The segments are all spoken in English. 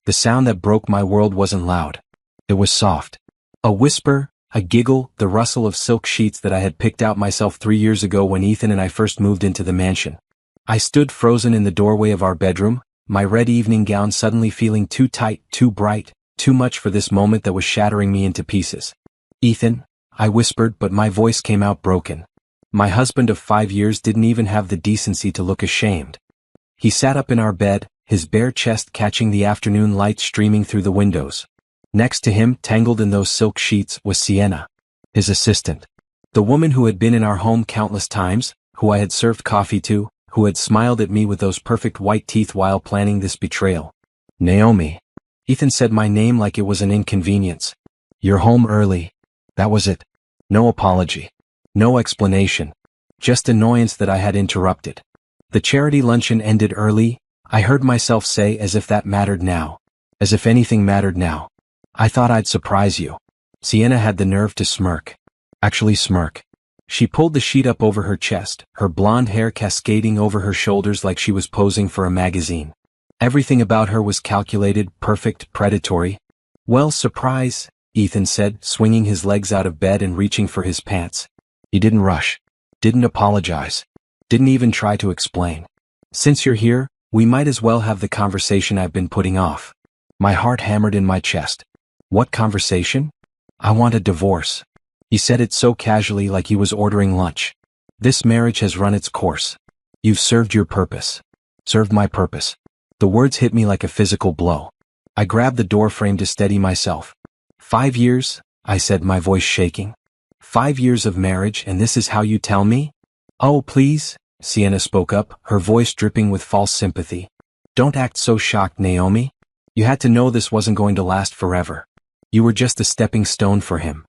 The sound that broke my world wasn't loud. It was soft. A whisper, a giggle, the rustle of silk sheets that I had picked out myself 3 years ago when Ethan and I first moved into the mansion. I stood frozen in the doorway of our bedroom, my red evening gown suddenly feeling too tight, too bright, too much for this moment that was shattering me into pieces. "Ethan," I whispered, but my voice came out broken. My husband of 5 years didn't even have the decency to look ashamed. He sat up in our bed, his bare chest catching the afternoon light streaming through the windows. Next to him, tangled in those silk sheets, was Sienna, his assistant. The woman who had been in our home countless times, who I had served coffee to, who had smiled at me with those perfect white teeth while planning this betrayal. "Naomi." Ethan said my name like it was an inconvenience. "You're home early." That was it. No apology. No explanation. Just annoyance that I had interrupted. The charity luncheon ended early, I heard myself say, as if that mattered now. As if anything mattered now. "I thought I'd surprise you." Sienna had the nerve to smirk. Actually smirk. She pulled the sheet up over her chest, her blonde hair cascading over her shoulders like she was posing for a magazine. Everything about her was calculated, perfect, predatory. "Well, surprise," Ethan said, swinging his legs out of bed and reaching for his pants. He didn't rush. Didn't apologize. Didn't even try to explain. "Since you're here, we might as well have the conversation I've been putting off." My heart hammered in my chest. What conversation? "I want a divorce." He said it so casually like he was ordering lunch. "This marriage has run its course. You've served your purpose." Served my purpose. The words hit me like a physical blow. I grabbed the doorframe to steady myself. 5 years, I said, my voice shaking. 5 years of marriage, and this is how you tell me? "Oh, please," Sienna spoke up, her voice dripping with false sympathy. "Don't act so shocked, Naomi. You had to know this wasn't going to last forever. You were just a stepping stone for him."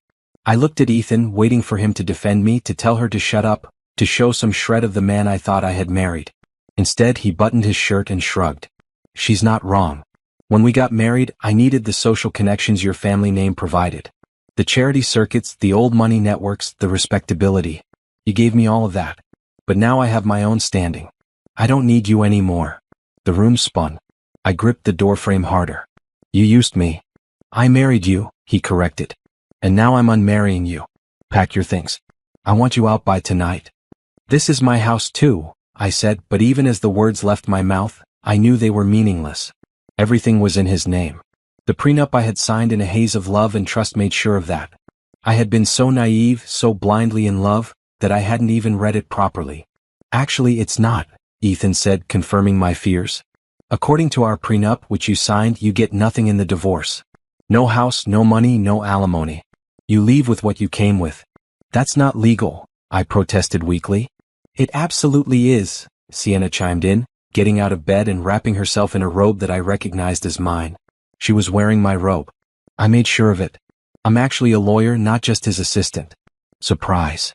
I looked at Ethan, waiting for him to defend me, to tell her to shut up, to show some shred of the man I thought I had married. Instead, he buttoned his shirt and shrugged. "She's not wrong. When we got married, I needed the social connections your family name provided. The charity circuits, the old money networks, the respectability. You gave me all of that. But now I have my own standing. I don't need you anymore." The room spun. I gripped the doorframe harder. "You used me." "I married you," he corrected. "And now I'm unmarrying you. Pack your things. I want you out by tonight." "This is my house too," I said, but even as the words left my mouth, I knew they were meaningless. Everything was in his name. The prenup I had signed in a haze of love and trust made sure of that. I had been so naive, so blindly in love, that I hadn't even read it properly. "Actually, it's not," Ethan said, confirming my fears. "According to our prenup, which you signed, you get nothing in the divorce. No house, no money, no alimony. You leave with what you came with." "That's not legal," I protested weakly. "It absolutely is," Sienna chimed in, getting out of bed and wrapping herself in a robe that I recognized as mine. She was wearing my robe. "I made sure of it. I'm actually a lawyer, not just his assistant." Surprise.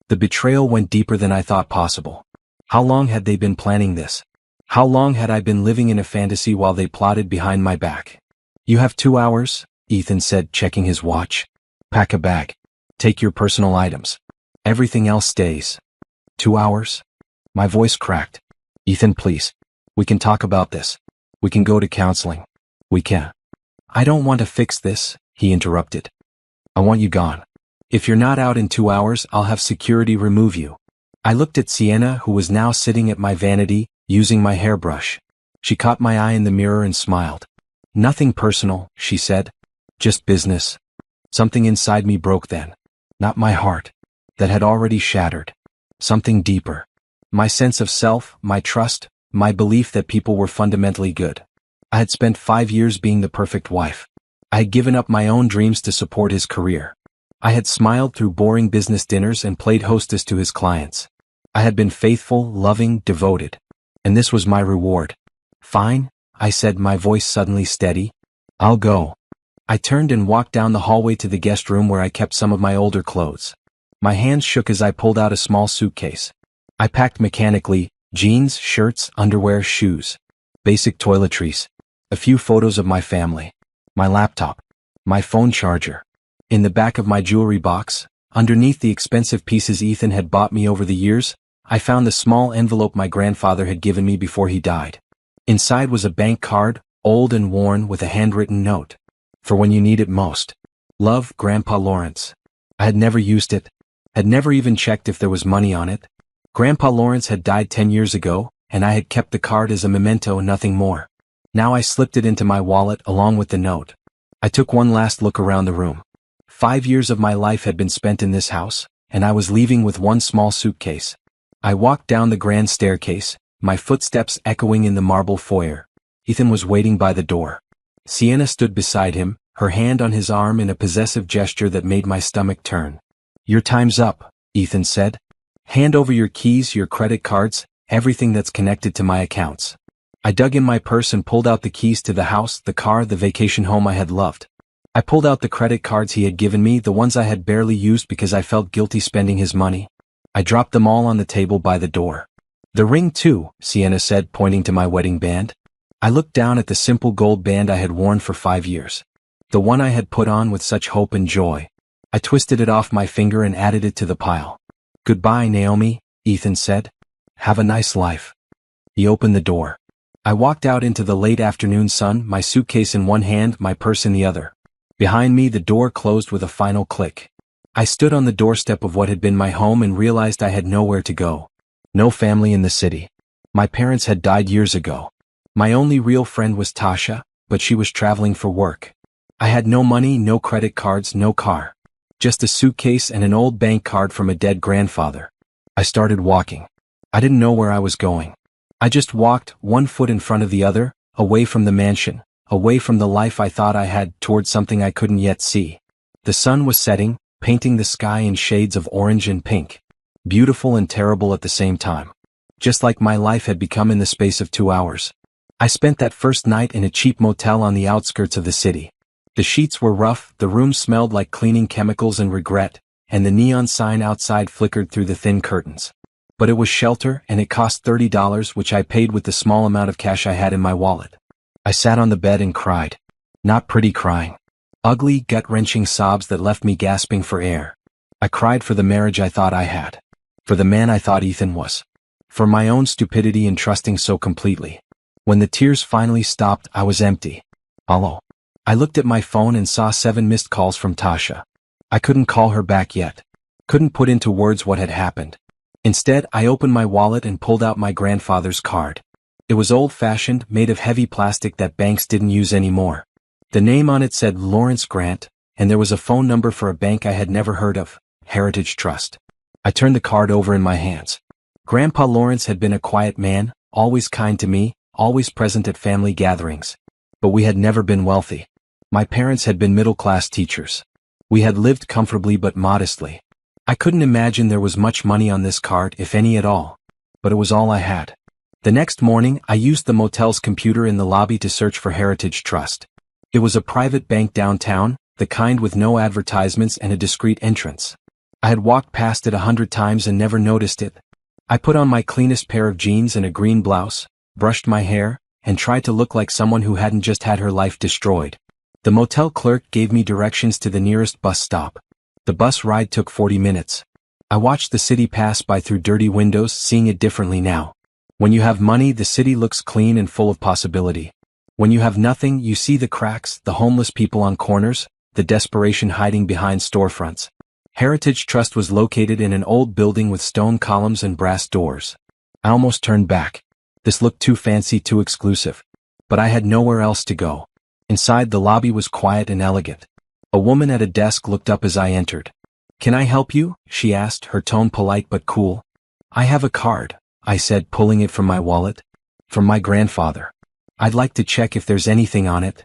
The betrayal went deeper than I thought possible. How long had they been planning this? How long had I been living in a fantasy while they plotted behind my back? "You have 2 hours," Ethan said, checking his watch. "Pack a bag. Take your personal items. Everything else stays." 2 hours? My voice cracked. "Ethan, please. We can talk about this. We can go to counseling. We can." "I don't want to fix this," he interrupted. "I want you gone. If you're not out in 2 hours, I'll have security remove you." I looked at Sienna, who was now sitting at my vanity, using my hairbrush. She caught my eye in the mirror and smiled. "Nothing personal," she said. "Just business." Something inside me broke then. Not my heart. That had already shattered. Something deeper. My sense of self, my trust, my belief that people were fundamentally good. I had spent 5 years being the perfect wife. I had given up my own dreams to support his career. I had smiled through boring business dinners and played hostess to his clients. I had been faithful, loving, devoted. And this was my reward. "Fine," I said, my voice suddenly steady. "I'll go." I turned and walked down the hallway to the guest room where I kept some of my older clothes. My hands shook as I pulled out a small suitcase. I packed mechanically, jeans, shirts, underwear, shoes. Basic toiletries. A few photos of my family. My laptop. My phone charger. In the back of my jewelry box, underneath the expensive pieces Ethan had bought me over the years, I found the small envelope my grandfather had given me before he died. Inside was a bank card, old and worn with a handwritten note. For when you need it most. Love, Grandpa Lawrence. I had never used it. Had never even checked if there was money on it. Grandpa Lawrence had died 10 years ago, and I had kept the card as a memento and nothing more. Now I slipped it into my wallet along with the note. I took one last look around the room. 5 years of my life had been spent in this house, and I was leaving with one small suitcase. I walked down the grand staircase, my footsteps echoing in the marble foyer. Ethan was waiting by the door. Sienna stood beside him, her hand on his arm in a possessive gesture that made my stomach turn. "Your time's up," Ethan said. "Hand over your keys, your credit cards, everything that's connected to my accounts." I dug in my purse and pulled out the keys to the house, the car, the vacation home I had loved. I pulled out the credit cards he had given me, the ones I had barely used because I felt guilty spending his money. I dropped them all on the table by the door. "The ring too," Sienna said, pointing to my wedding band. I looked down at the simple gold band I had worn for 5 years. The one I had put on with such hope and joy. I twisted it off my finger and added it to the pile. "Goodbye, Naomi," Ethan said. "Have a nice life." He opened the door. I walked out into the late afternoon sun, my suitcase in one hand, my purse in the other. Behind me the door closed with a final click. I stood on the doorstep of what had been my home and realized I had nowhere to go. No family in the city. My parents had died years ago. My only real friend was Tasha, but she was traveling for work. I had no money, no credit cards, no car. Just a suitcase and an old bank card from a dead grandfather. I started walking. I didn't know where I was going. I just walked, one foot in front of the other, away from the mansion, away from the life I thought I had, towards something I couldn't yet see. The sun was setting, painting the sky in shades of orange and pink. Beautiful and terrible at the same time. Just like my life had become in the space of 2 hours. I spent that first night in a cheap motel on the outskirts of the city. The sheets were rough, the room smelled like cleaning chemicals and regret, and the neon sign outside flickered through the thin curtains. But it was shelter, and it cost $30, which I paid with the small amount of cash I had in my wallet. I sat on the bed and cried. Not pretty crying. Ugly, gut-wrenching sobs that left me gasping for air. I cried for the marriage I thought I had. For the man I thought Ethan was. For my own stupidity in trusting so completely. When the tears finally stopped, I was empty. Hollow. I looked at my phone and saw 7 missed calls from Tasha. I couldn't call her back yet. Couldn't put into words what had happened. Instead, I opened my wallet and pulled out my grandfather's card. It was old-fashioned, made of heavy plastic that banks didn't use anymore. The name on it said Lawrence Grant, and there was a phone number for a bank I had never heard of, Heritage Trust. I turned the card over in my hands. Grandpa Lawrence had been a quiet man, always kind to me, always present at family gatherings. But we had never been wealthy. My parents had been middle-class teachers. We had lived comfortably but modestly. I couldn't imagine there was much money on this card, if any at all. But it was all I had. The next morning, I used the motel's computer in the lobby to search for Heritage Trust. It was a private bank downtown, the kind with no advertisements and a discreet entrance. I had walked past it 100 times and never noticed it. I put on my cleanest pair of jeans and a green blouse, brushed my hair, and tried to look like someone who hadn't just had her life destroyed. The motel clerk gave me directions to the nearest bus stop. The bus ride took 40 minutes. I watched the city pass by through dirty windows, seeing it differently now. When you have money, the city looks clean and full of possibility. When you have nothing, you see the cracks, the homeless people on corners, the desperation hiding behind storefronts. Heritage Trust was located in an old building with stone columns and brass doors. I almost turned back. This looked too fancy, too exclusive. But I had nowhere else to go. Inside, the lobby was quiet and elegant. A woman at a desk looked up as I entered. "Can I help you?" she asked, her tone polite but cool. "I have a card," I said, pulling it from my wallet. "From my grandfather. I'd like to check if there's anything on it."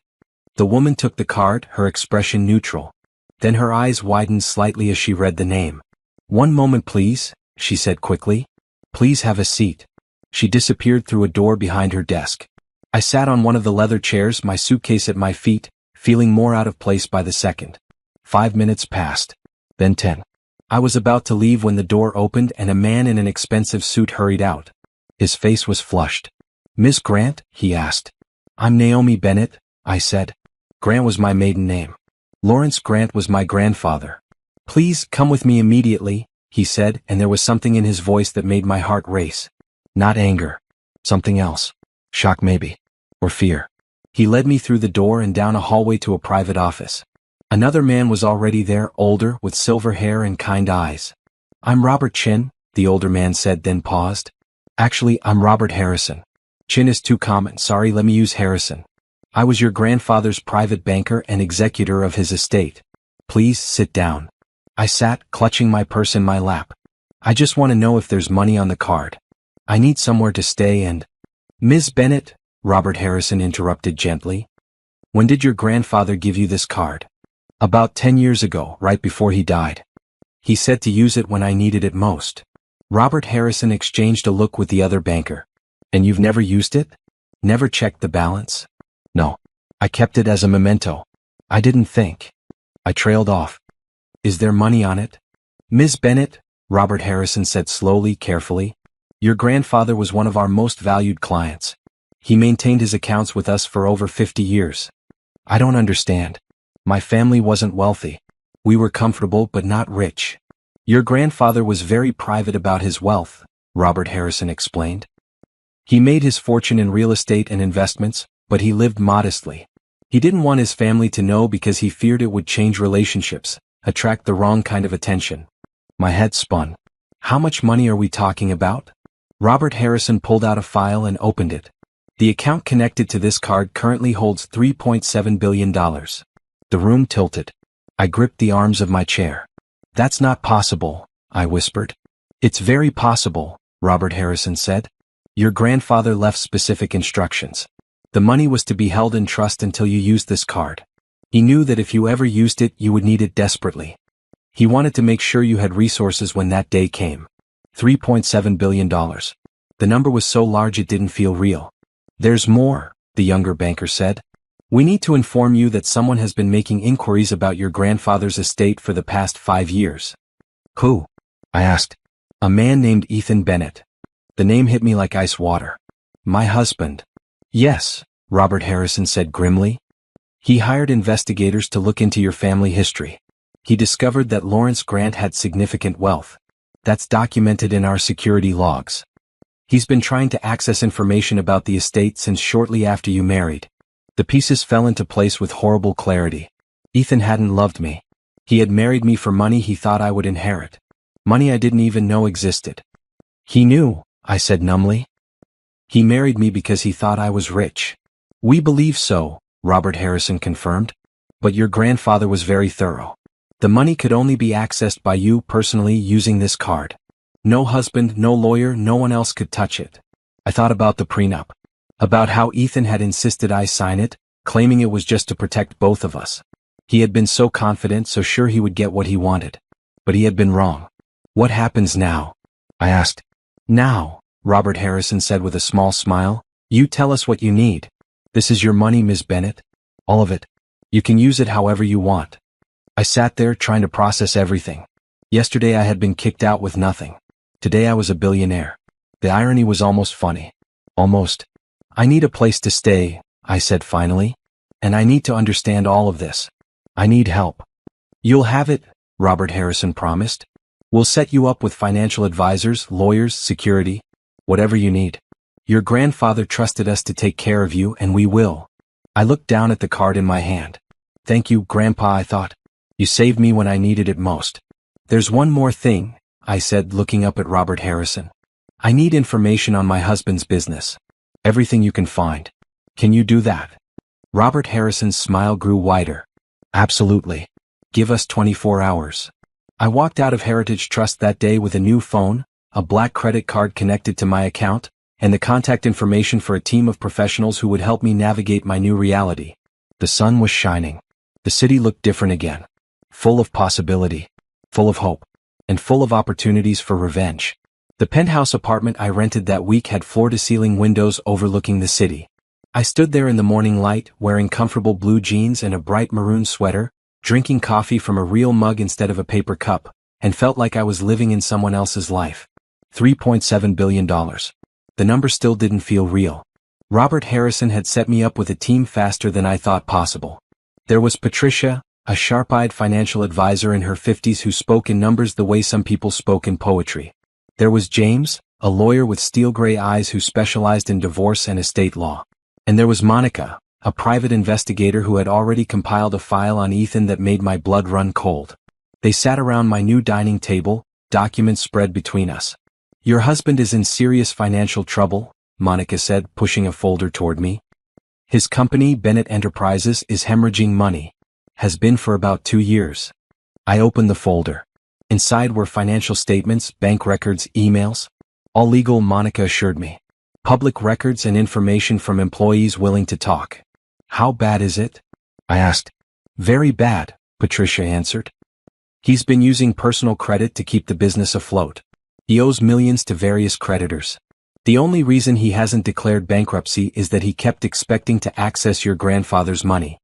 The woman took the card, her expression neutral. Then her eyes widened slightly as she read the name. "One moment, please," she said quickly. "Please have a seat." She disappeared through a door behind her desk. I sat on one of the leather chairs, my suitcase at my feet, feeling more out of place by the second. 5 minutes passed. Then 10. I was about to leave when the door opened and a man in an expensive suit hurried out. His face was flushed. "Miss Grant?" he asked. "I'm Naomi Bennett," I said. Grant was my maiden name. Lawrence Grant was my grandfather. "Please come with me immediately," he said, and there was something in his voice that made my heart race. Not anger. Something else. Shock maybe. Or fear. He led me through the door and down a hallway to a private office. Another man was already there, older, with silver hair and kind eyes. "I'm Robert Chin," the older man said, then paused. "Actually, I'm Robert Harrison. Chin is too common, sorry, let me use Harrison. I was your grandfather's private banker and executor of his estate. Please sit down." I sat, clutching my purse in my lap. "I just want to know if there's money on the card. I need somewhere to stay and—" "Ms. Bennett," Robert Harrison interrupted gently. "When did your grandfather give you this card?" "About 10 years ago, right before he died. He said to use it when I needed it most." Robert Harrison exchanged a look with the other banker. "And you've never used it? Never checked the balance?" "No. I kept it as a memento. I didn't think." I trailed off. "Is there money on it?" "Ms. Bennett," Robert Harrison said slowly, carefully, "your grandfather was one of our most valued clients. He maintained his accounts with us for over 50 years. I don't understand. My family wasn't wealthy. We were comfortable but not rich." "Your grandfather was very private about his wealth," Robert Harrison explained. "He made his fortune in real estate and investments, but he lived modestly. He didn't want his family to know because he feared it would change relationships, attract the wrong kind of attention." My head spun. "How much money are we talking about?" Robert Harrison pulled out a file and opened it. "The account connected to this card currently holds $3.7 billion. The room tilted. I gripped the arms of my chair. "That's not possible," I whispered. "It's very possible," Robert Harrison said. "Your grandfather left specific instructions. The money was to be held in trust until you used this card. He knew that if you ever used it, you would need it desperately. He wanted to make sure you had resources when that day came." $3.7 billion. The number was so large it didn't feel real. "There's more," the younger banker said. "We need to inform you that someone has been making inquiries about your grandfather's estate for the past 5 years." "Who?" I asked. "A man named Ethan Bennett." The name hit me like ice water. "My husband." "Yes," Robert Harrison said grimly. "He hired investigators to look into your family history. He discovered that Lawrence Grant had significant wealth. That's documented in our security logs. He's been trying to access information about the estate since shortly after you married. The pieces fell into place with horrible clarity. Ethan hadn't loved me. He had married me for money he thought I would inherit. Money I didn't even know existed." "He knew," I said numbly. "He married me because he thought I was rich." "We believe so," Robert Harrison confirmed. "But your grandfather was very thorough. The money could only be accessed by you personally using this card. No husband, no lawyer, no one else could touch it." I thought about the prenup. About how Ethan had insisted I sign it, claiming it was just to protect both of us. He had been so confident, so sure he would get what he wanted. But he had been wrong. "What happens now?" I asked. "Now," Robert Harrison said with a small smile, "you tell us what you need. This is your money, Ms. Bennett. All of it. You can use it however you want." I sat there trying to process everything. Yesterday I had been kicked out with nothing. Today I was a billionaire. The irony was almost funny. Almost. "I need a place to stay," I said finally. "And I need to understand all of this. I need help." "You'll have it," Robert Harrison promised. "We'll set you up with financial advisors, lawyers, security, whatever you need. Your grandfather trusted us to take care of you, and we will." I looked down at the card in my hand. "Thank you, Grandpa," I thought. "You saved me when I needed it most." "There's one more thing," I said, looking up at Robert Harrison. "I need information on my husband's business. Everything you can find. Can you do that?" Robert Harrison's smile grew wider. "Absolutely. Give us 24 hours. I walked out of Heritage Trust that day with a new phone, a black credit card connected to my account, and the contact information for a team of professionals who would help me navigate my new reality. The sun was shining. The city looked different again. Full of possibility. Full of hope. And full of opportunities for revenge. The penthouse apartment I rented that week had floor-to-ceiling windows overlooking the city. I stood there in the morning light, wearing comfortable blue jeans and a bright maroon sweater, drinking coffee from a real mug instead of a paper cup, and felt like I was living in someone else's life. $3.7 billion. The number still didn't feel real. Robert Harrison had set me up with a team faster than I thought possible. There was Patricia, a sharp-eyed financial advisor in her 50s who spoke in numbers the way some people spoke in poetry. There was James, a lawyer with steel gray eyes who specialized in divorce and estate law. And there was Monica, a private investigator who had already compiled a file on Ethan that made my blood run cold. They sat around my new dining table, documents spread between us. "Your husband is in serious financial trouble," Monica said, pushing a folder toward me. "His company, Bennett Enterprises, is hemorrhaging money. Has been for about 2 years." I opened the folder. Inside were financial statements, bank records, emails. All legal, Monica assured me. Public records and information from employees willing to talk. "How bad is it?" I asked. "Very bad," Patricia answered. "He's been using personal credit to keep the business afloat. He owes millions to various creditors. The only reason he hasn't declared bankruptcy is that he kept expecting to access your grandfather's money.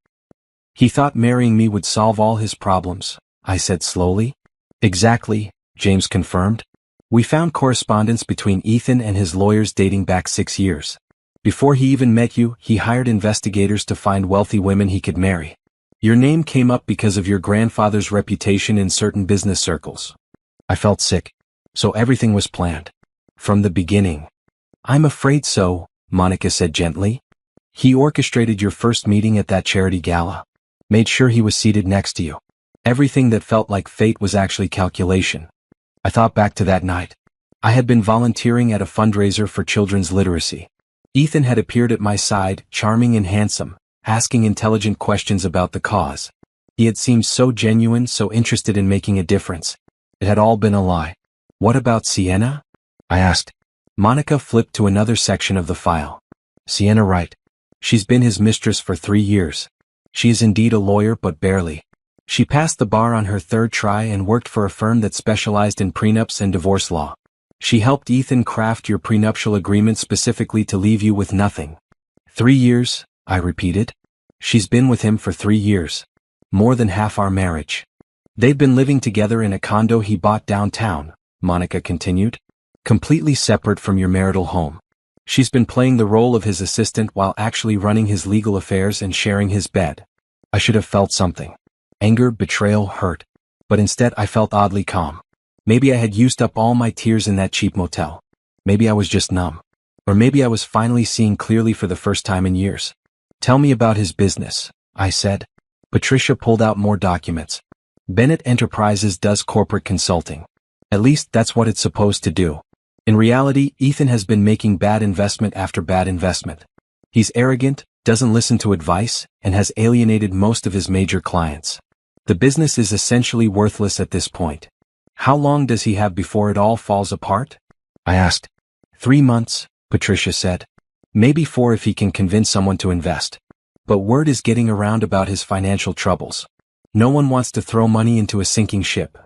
He thought marrying me would solve all his problems," I said slowly. "Exactly," James confirmed. "We found correspondence between Ethan and his lawyers dating back 6 years. Before he even met you, he hired investigators to find wealthy women he could marry. Your name came up because of your grandfather's reputation in certain business circles." I felt sick. So everything was planned. From the beginning. "I'm afraid so," Monica said gently. "He orchestrated your first meeting at that charity gala. Made sure he was seated next to you. Everything that felt like fate was actually calculation." I thought back to that night. I had been volunteering at a fundraiser for children's literacy. Ethan had appeared at my side, charming and handsome, asking intelligent questions about the cause. He had seemed so genuine, so interested in making a difference. It had all been a lie. "What about Sienna?" I asked. Monica flipped to another section of the file. "Sienna Wright. She's been his mistress for 3 years. She is indeed a lawyer, but barely. She passed the bar on her 3rd try and worked for a firm that specialized in prenups and divorce law. She helped Ethan craft your prenuptial agreement specifically to leave you with nothing." 3 years, I repeated. "She's been with him for 3 years. More than half our marriage. They've been living together in a condo he bought downtown," Monica continued. "Completely separate from your marital home. She's been playing the role of his assistant while actually running his legal affairs and sharing his bed." I should have felt something. Anger, betrayal, hurt. But instead I felt oddly calm. Maybe I had used up all my tears in that cheap motel. Maybe I was just numb. Or maybe I was finally seeing clearly for the first time in years. "Tell me about his business," I said. Patricia pulled out more documents. "Bennett Enterprises does corporate consulting. At least that's what it's supposed to do. In reality, Ethan has been making bad investment after bad investment. He's arrogant, doesn't listen to advice, and has alienated most of his major clients. The business is essentially worthless at this point. How long does he have before it all falls apart?" I asked. 3 months, Patricia said. "Maybe 4 if he can convince someone to invest. But word is getting around about his financial troubles. No one wants to throw money into a sinking ship.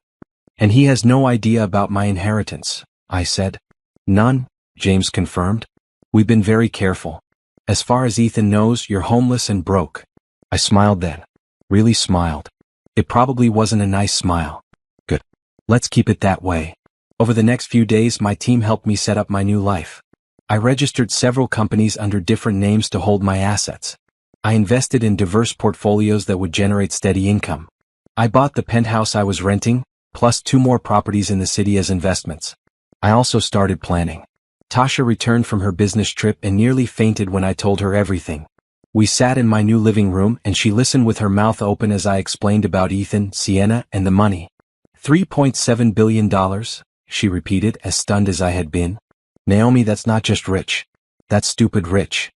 And he has no idea about my inheritance," I said. "None," James confirmed. "We've been very careful. As far as Ethan knows, you're homeless and broke." I smiled then. Really smiled. It probably wasn't a nice smile. Good. Let's keep it that way. Over the next few days, my team helped me set up my new life. I registered several companies under different names to hold my assets. I invested in diverse portfolios that would generate steady income. I bought the penthouse I was renting, plus 2 more properties in the city as investments. I also started planning. Tasha returned from her business trip and nearly fainted when I told her everything. We sat in my new living room and she listened with her mouth open as I explained about Ethan, Sienna, and the money. $3.7 billion, she repeated, as stunned as I had been. "Naomi, that's not just rich. That's stupid rich."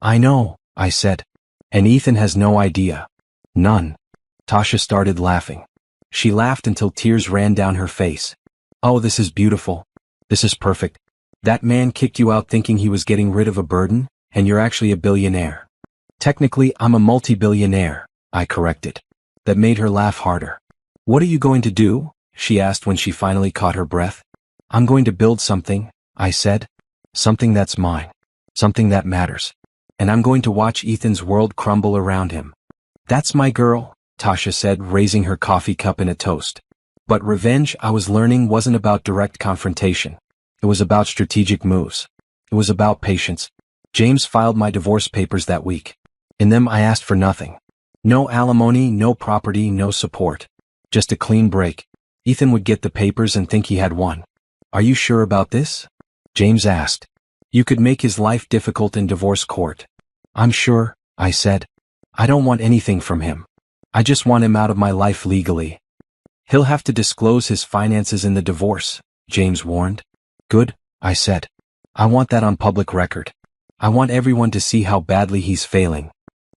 "I know," I said. "And Ethan has no idea." "None." Tasha started laughing. She laughed until tears ran down her face. "Oh, this is beautiful. This is perfect. That man kicked you out thinking he was getting rid of a burden, and you're actually a billionaire." "Technically, I'm a multi-billionaire," I corrected. That made her laugh harder. "What are you going to do?" she asked when she finally caught her breath. "I'm going to build something," I said. "Something that's mine. Something that matters. And I'm going to watch Ethan's world crumble around him." "That's my girl," Tasha said, raising her coffee cup in a toast. But revenge, I was learning, wasn't about direct confrontation. It was about strategic moves. It was about patience. James filed my divorce papers that week. In them I asked for nothing. No alimony, no property, no support. Just a clean break. Ethan would get the papers and think he had won. "Are you sure about this?" James asked. "You could make his life difficult in divorce court." "I'm sure," I said. I don't want anything from him. I just want him out of my life legally. He'll have to disclose his finances in the divorce, James warned. Good, I said. I want that on public record. I want everyone to see how badly he's failing.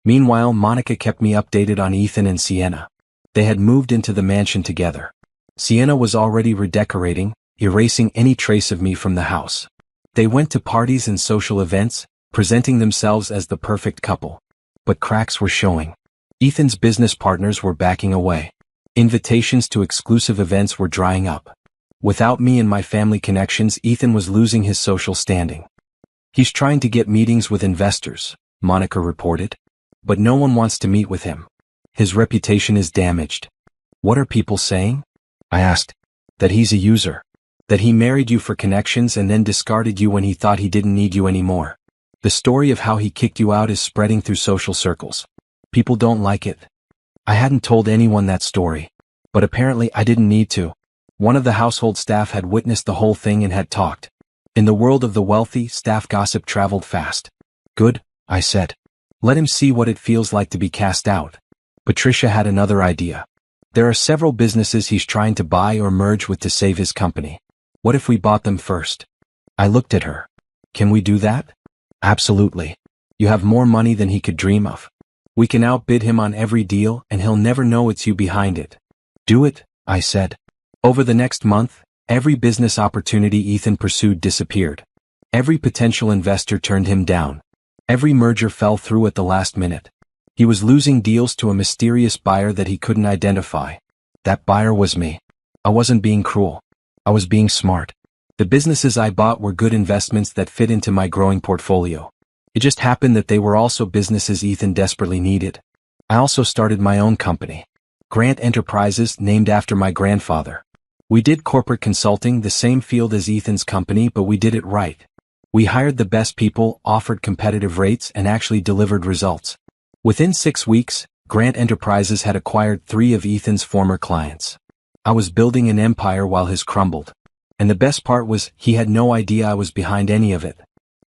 Meanwhile, Monica kept me updated on Ethan and Sienna. They had moved into the mansion together. Sienna was already redecorating, erasing any trace of me from the house. They went to parties and social events, presenting themselves as the perfect couple. But cracks were showing. Ethan's business partners were backing away. Invitations to exclusive events were drying up. Without me and my family connections, Ethan was losing his social standing. He's trying to get meetings with investors, Monica reported. But no one wants to meet with him. His reputation is damaged. What are people saying? I asked. That he's a user. That he married you for connections and then discarded you when he thought he didn't need you anymore. The story of how he kicked you out is spreading through social circles. People don't like it. I hadn't told anyone that story. But apparently I didn't need to. One of the household staff had witnessed the whole thing and had talked. In the world of the wealthy, staff gossip traveled fast. Good, I said. Let him see what it feels like to be cast out. Patricia had another idea. There are several businesses he's trying to buy or merge with to save his company. What if we bought them first? I looked at her. Can we do that? Absolutely. You have more money than he could dream of. We can outbid him on every deal and he'll never know it's you behind it. Do it, I said. Over the next month, every business opportunity Ethan pursued disappeared. Every potential investor turned him down. Every merger fell through at the last minute. He was losing deals to a mysterious buyer that he couldn't identify. That buyer was me. I wasn't being cruel. I was being smart. The businesses I bought were good investments that fit into my growing portfolio. It just happened that they were also businesses Ethan desperately needed. I also started my own company. Grant Enterprises, named after my grandfather. We did corporate consulting, the same field as Ethan's company, but we did it right. We hired the best people, offered competitive rates, and actually delivered results. Within 6 weeks, Grant Enterprises had acquired 3 of Ethan's former clients. I was building an empire while his crumbled. And the best part was, he had no idea I was behind any of it.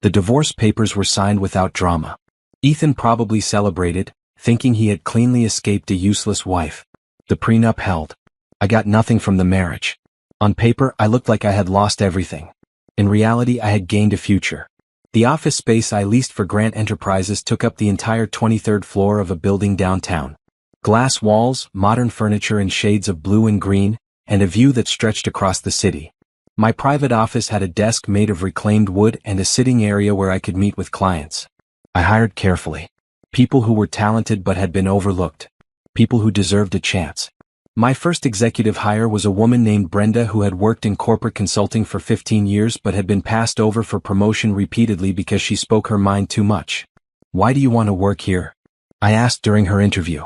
The divorce papers were signed without drama. Ethan probably celebrated, thinking he had cleanly escaped a useless wife. The prenup held. I got nothing from the marriage. On paper, I looked like I had lost everything. In reality, I had gained a future. The office space I leased for Grant Enterprises took up the entire 23rd floor of a building downtown. Glass walls, modern furniture in shades of blue and green, and a view that stretched across the city. My private office had a desk made of reclaimed wood and a sitting area where I could meet with clients. I hired carefully. People who were talented but had been overlooked. People who deserved a chance. My first executive hire was a woman named Brenda who had worked in corporate consulting for 15 years but had been passed over for promotion repeatedly because she spoke her mind too much. Why do you want to work here? I asked during her interview.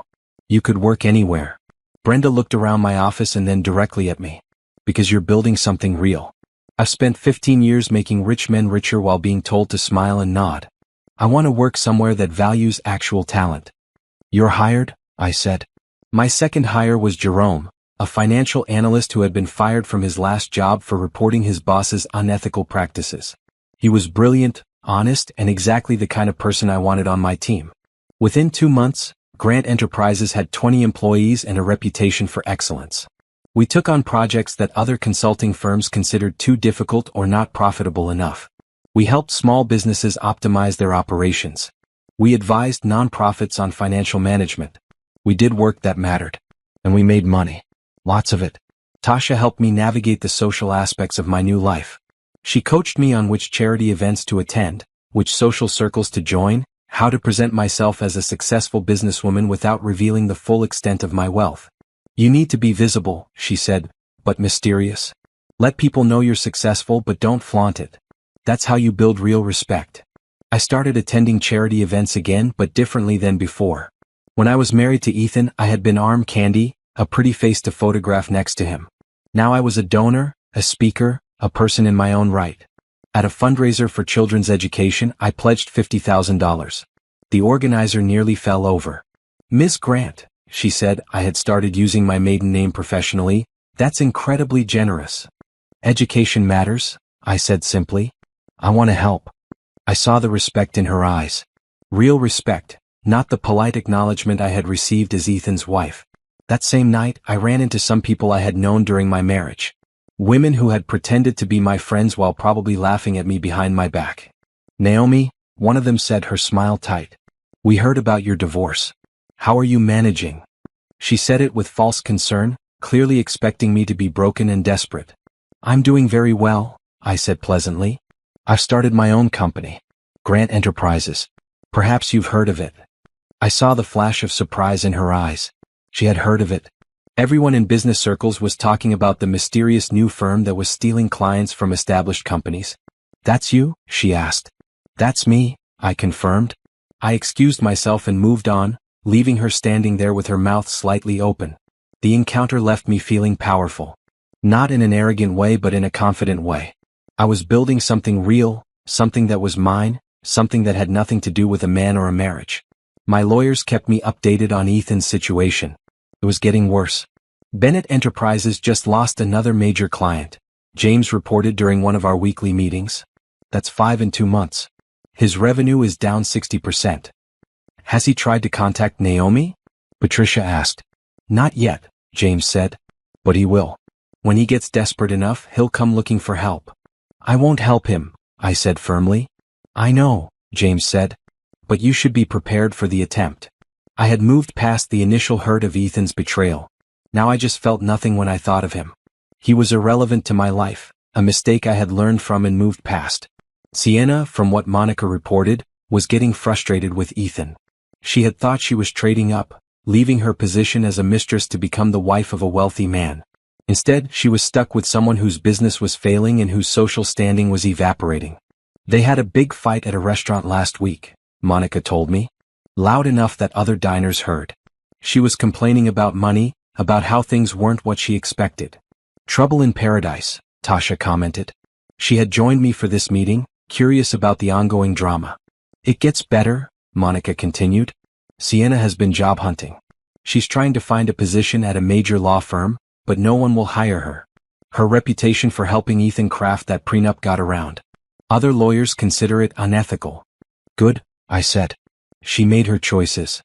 You could work anywhere. Brenda looked around my office and then directly at me. Because you're building something real. I've spent 15 years making rich men richer while being told to smile and nod. I want to work somewhere that values actual talent. You're hired? I said. My second hire was Jerome, a financial analyst who had been fired from his last job for reporting his boss's unethical practices. He was brilliant, honest, and exactly the kind of person I wanted on my team. Within 2 months, Grant Enterprises had 20 employees and a reputation for excellence. We took on projects that other consulting firms considered too difficult or not profitable enough. We helped small businesses optimize their operations. We advised nonprofits on financial management. We did work that mattered. And we made money. Lots of it. Tasha helped me navigate the social aspects of my new life. She coached me on which charity events to attend, which social circles to join, how to present myself as a successful businesswoman without revealing the full extent of my wealth. You need to be visible, she said, but mysterious. Let people know you're successful but don't flaunt it. That's how you build real respect. I started attending charity events again but differently than before. When I was married to Ethan, I had been arm candy, a pretty face to photograph next to him. Now I was a donor, a speaker, a person in my own right. At a fundraiser for children's education, I pledged $50,000. The organizer nearly fell over. Miss Grant, she said, I had started using my maiden name professionally, that's incredibly generous. Education matters, I said simply. I want to help. I saw the respect in her eyes. Real respect, not the polite acknowledgement I had received as Ethan's wife. That same night, I ran into some people I had known during my marriage. Women who had pretended to be my friends while probably laughing at me behind my back. "Naomi," one of them said, her smile tight. "We heard about your divorce. How are you managing?" She said it with false concern, clearly expecting me to be broken and desperate. "I'm doing very well," I said pleasantly. "I've started my own company. Grant Enterprises. Perhaps you've heard of it." I saw the flash of surprise in her eyes. She had heard of it. Everyone in business circles was talking about the mysterious new firm that was stealing clients from established companies. "That's you?" she asked. "That's me," I confirmed. I excused myself and moved on, leaving her standing there with her mouth slightly open. The encounter left me feeling powerful. Not in an arrogant way but in a confident way. I was building something real, something that was mine, something that had nothing to do with a man or a marriage. My lawyers kept me updated on Ethan's situation. It was getting worse. Bennett Enterprises just lost another major client, James reported during one of our weekly meetings. That's 5 in 2 months. His revenue is down 60%. "Has he tried to contact Naomi?" Patricia asked. "Not yet," James said. "But he will. When he gets desperate enough, he'll come looking for help." "I won't help him," I said firmly. "I know," James said. "But you should be prepared for the attempt." I had moved past the initial hurt of Ethan's betrayal. Now I just felt nothing when I thought of him. He was irrelevant to my life, a mistake I had learned from and moved past. Sienna, from what Monica reported, was getting frustrated with Ethan. She had thought she was trading up, leaving her position as a mistress to become the wife of a wealthy man. Instead, she was stuck with someone whose business was failing and whose social standing was evaporating. "They had a big fight at a restaurant last week," Monica told me. Loud enough that other diners heard. She was complaining about money, about how things weren't what she expected. "Trouble in paradise," Tasha commented. She had joined me for this meeting, curious about the ongoing drama. "It gets better," Monica continued. "Sienna has been job hunting. She's trying to find a position at a major law firm, but no one will hire her. Her reputation for helping Ethan craft that prenup got around. Other lawyers consider it unethical." "Good," I said. She made her choices.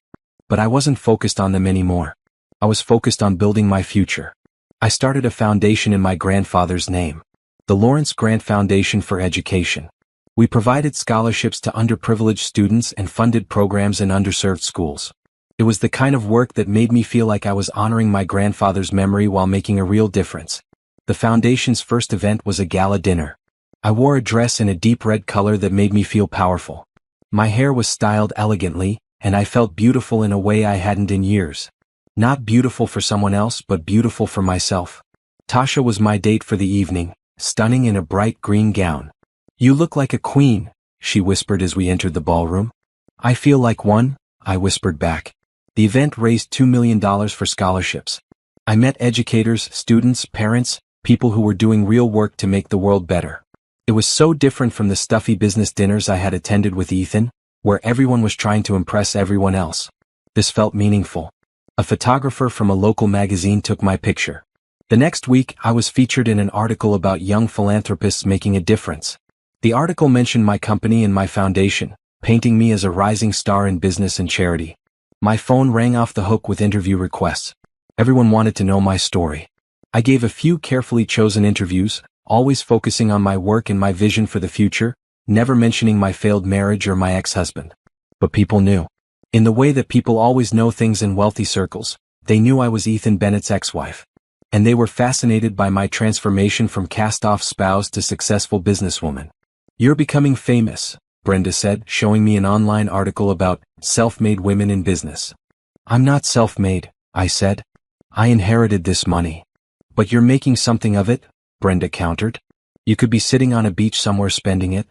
But I wasn't focused on them anymore. I was focused on building my future. I started a foundation in my grandfather's name. The Lawrence Grant Foundation for Education. We provided scholarships to underprivileged students and funded programs in underserved schools. It was the kind of work that made me feel like I was honoring my grandfather's memory while making a real difference. The foundation's first event was a gala dinner. I wore a dress in a deep red color that made me feel powerful. My hair was styled elegantly, and I felt beautiful in a way I hadn't in years. Not beautiful for someone else, but beautiful for myself. Tasha was my date for the evening, stunning in a bright green gown. "You look like a queen," she whispered as we entered the ballroom. "I feel like one," I whispered back. The event raised $2 million for scholarships. I met educators, students, parents, people who were doing real work to make the world better. It was so different from the stuffy business dinners I had attended with Ethan, where everyone was trying to impress everyone else. This felt meaningful. A photographer from a local magazine took my picture. The next week, I was featured in an article about young philanthropists making a difference. The article mentioned my company and my foundation, painting me as a rising star in business and charity. My phone rang off the hook with interview requests. Everyone wanted to know my story. I gave a few carefully chosen interviews, always focusing on my work and my vision for the future, never mentioning my failed marriage or my ex-husband. But people knew. In the way that people always know things in wealthy circles, they knew I was Ethan Bennett's ex-wife. And they were fascinated by my transformation from cast-off spouse to successful businesswoman. "You're becoming famous," Brenda said, showing me an online article about self-made women in business. "I'm not self-made," I said. "I inherited this money." "But you're making something of it," Brenda countered. "You could be sitting on a beach somewhere spending it.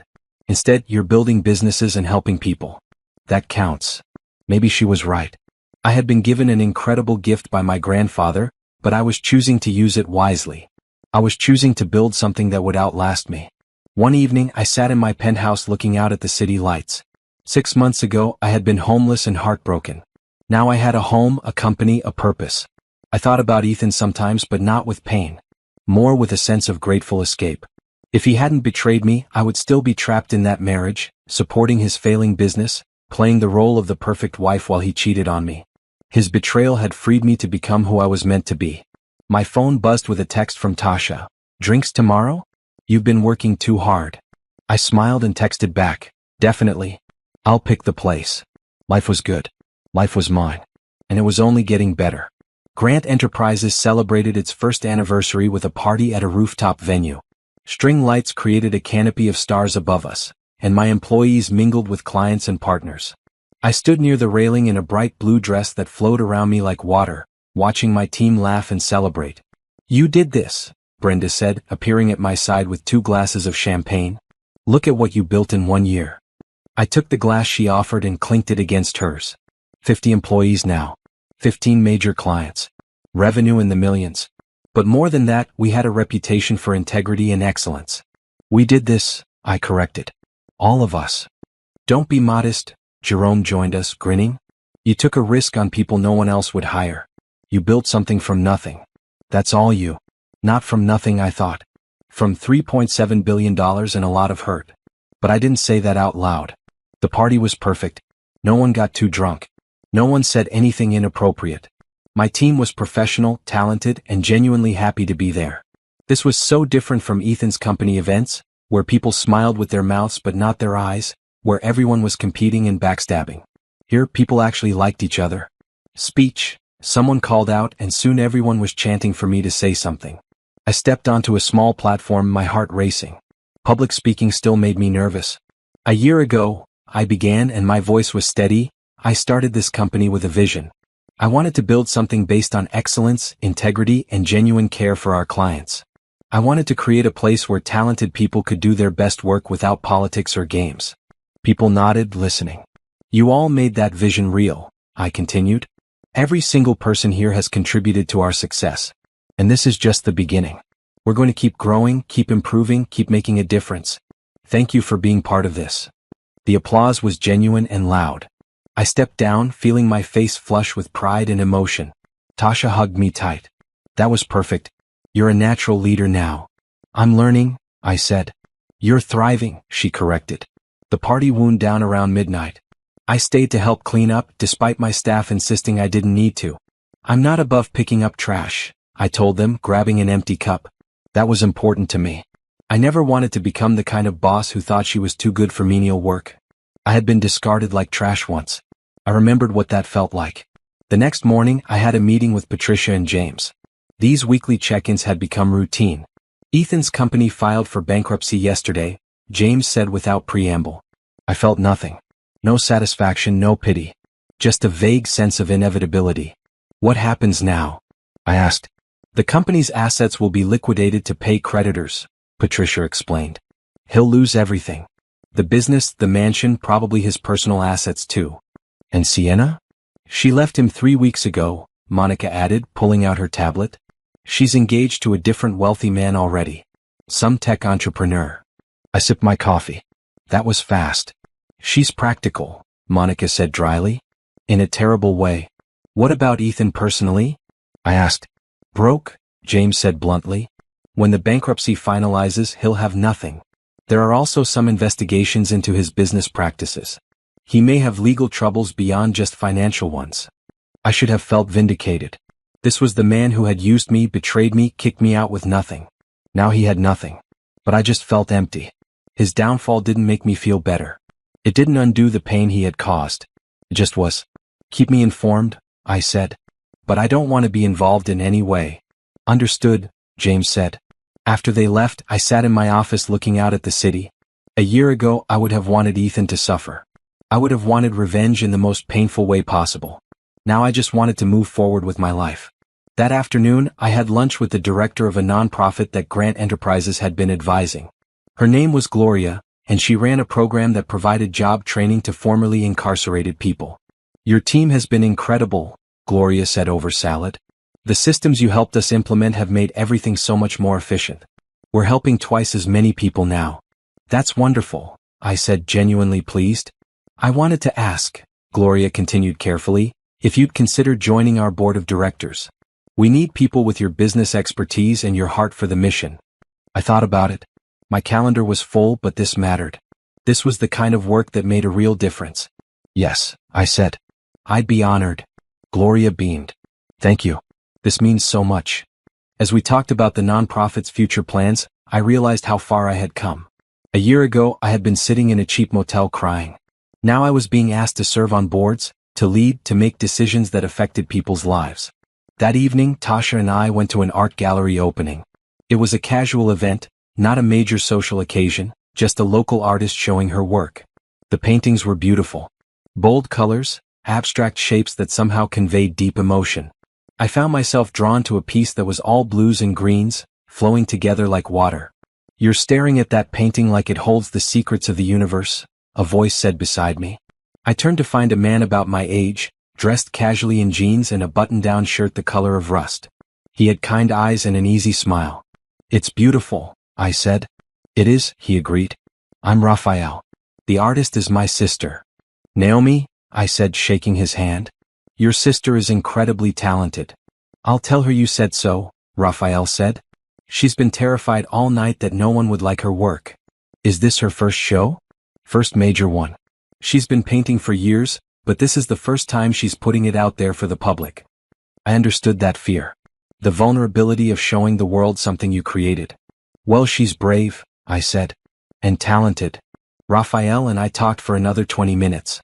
Instead, you're building businesses and helping people. That counts." Maybe she was right. I had been given an incredible gift by my grandfather, but I was choosing to use it wisely. I was choosing to build something that would outlast me. One evening, I sat in my penthouse looking out at the city lights. 6 months ago, I had been homeless and heartbroken. Now I had a home, a company, a purpose. I thought about Ethan sometimes, but not with pain. More with a sense of grateful escape. If he hadn't betrayed me, I would still be trapped in that marriage, supporting his failing business, playing the role of the perfect wife while he cheated on me. His betrayal had freed me to become who I was meant to be. My phone buzzed with a text from Tasha. Drinks tomorrow? You've been working too hard. I smiled and texted back. Definitely. I'll pick the place. Life was good. Life was mine. And it was only getting better. Grant Enterprises celebrated its first anniversary with a party at a rooftop venue. String lights created a canopy of stars above us, and my employees mingled with clients and partners. I stood near the railing in a bright blue dress that flowed around me like water, watching my team laugh and celebrate. You did this, Brenda said, appearing at my side with 2 glasses of champagne. Look at what you built in 1 year. I took the glass she offered and clinked it against hers. 50 employees now. 15 major clients. Revenue in the millions. But more than that, we had a reputation for integrity and excellence. We did this, I corrected. All of us. Don't be modest, Jerome joined us, grinning. You took a risk on people no one else would hire. You built something from nothing. That's all you. Not from nothing, I thought. From $3.7 billion and a lot of hurt. But I didn't say that out loud. The party was perfect. No one got too drunk. No one said anything inappropriate. My team was professional, talented, and genuinely happy to be there. This was so different from Ethan's company events, where people smiled with their mouths but not their eyes, where everyone was competing and backstabbing. Here, people actually liked each other. Speech, someone called out, and soon everyone was chanting for me to say something. I stepped onto a small platform, my heart racing. Public speaking still made me nervous. A year ago, I began and my voice was steady. I started this company with a vision. I wanted to build something based on excellence, integrity, and genuine care for our clients. I wanted to create a place where talented people could do their best work without politics or games. People nodded, listening. You all made that vision real, I continued. Every single person here has contributed to our success. And this is just the beginning. We're going to keep growing, keep improving, keep making a difference. Thank you for being part of this. The applause was genuine and loud. I stepped down, feeling my face flush with pride and emotion. Tasha hugged me tight. That was perfect. You're a natural leader now. I'm learning, I said. You're thriving, she corrected. The party wound down around midnight. I stayed to help clean up, despite my staff insisting I didn't need to. I'm not above picking up trash, I told them, grabbing an empty cup. That was important to me. I never wanted to become the kind of boss who thought she was too good for menial work. I had been discarded like trash once. I remembered what that felt like. The next morning, I had a meeting with Patricia and James. These weekly check-ins had become routine. Ethan's company filed for bankruptcy yesterday, James said without preamble. I felt nothing. No satisfaction, no pity. Just a vague sense of inevitability. What happens now? I asked. The company's assets will be liquidated to pay creditors, Patricia explained. He'll lose everything. The business, the mansion, probably his personal assets too. And Sienna? She left him 3 weeks ago, Monica added, pulling out her tablet. She's engaged to a different wealthy man already. Some tech entrepreneur. I sipped my coffee. That was fast. She's practical, Monica said dryly. In a terrible way. What about Ethan personally? I asked. Broke, James said bluntly. When the bankruptcy finalizes, he'll have nothing. There are also some investigations into his business practices. He may have legal troubles beyond just financial ones. I should have felt vindicated. This was the man who had used me, betrayed me, kicked me out with nothing. Now he had nothing. But I just felt empty. His downfall didn't make me feel better. It didn't undo the pain he had caused. It just was. Keep me informed, I said. But I don't want to be involved in any way. Understood, James said. After they left, I sat in my office looking out at the city. A year ago, I would have wanted Ethan to suffer. I would have wanted revenge in the most painful way possible. Now I just wanted to move forward with my life. That afternoon, I had lunch with the director of a nonprofit that Grant Enterprises had been advising. Her name was Gloria, and she ran a program that provided job training to formerly incarcerated people. Your team has been incredible, Gloria said over salad. The systems you helped us implement have made everything so much more efficient. We're helping twice as many people now. That's wonderful, I said, genuinely pleased. I wanted to ask, Gloria continued carefully, if you'd consider joining our board of directors. We need people with your business expertise and your heart for the mission. I thought about it. My calendar was full, but this mattered. This was the kind of work that made a real difference. Yes, I said. I'd be honored. Gloria beamed. Thank you. This means so much. As we talked about the nonprofit's future plans, I realized how far I had come. A year ago, I had been sitting in a cheap motel crying. Now I was being asked to serve on boards, to lead, to make decisions that affected people's lives. That evening, Tasha and I went to an art gallery opening. It was a casual event, not a major social occasion, just a local artist showing her work. The paintings were beautiful. Bold colors, abstract shapes that somehow conveyed deep emotion. I found myself drawn to a piece that was all blues and greens, flowing together like water. You're staring at that painting like it holds the secrets of the universe, a voice said beside me. I turned to find a man about my age, dressed casually in jeans and a button-down shirt the color of rust. He had kind eyes and an easy smile. It's beautiful, I said. It is, he agreed. I'm Raphael. The artist is my sister. Naomi, I said, shaking his hand. Your sister is incredibly talented. I'll tell her you said so, Raphael said. She's been terrified all night that no one would like her work. Is this her first show? First major one. She's been painting for years, but this is the first time she's putting it out there for the public. I understood that fear. The vulnerability of showing the world something you created. Well, she's brave, I said. And talented. Raphael and I talked for another 20 minutes.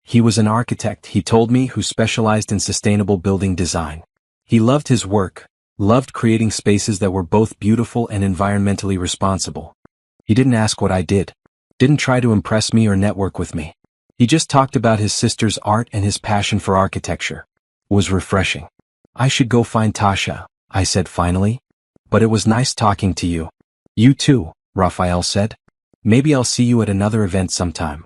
He was an architect, he told me, who specialized in sustainable building design. He loved his work, loved creating spaces that were both beautiful and environmentally responsible. He didn't ask what I did. Didn't try to impress me or network with me. He just talked about his sister's art and his passion for architecture. It was refreshing. I should go find Tasha, I said finally. But it was nice talking to you. You too, Raphael said. Maybe I'll see you at another event sometime.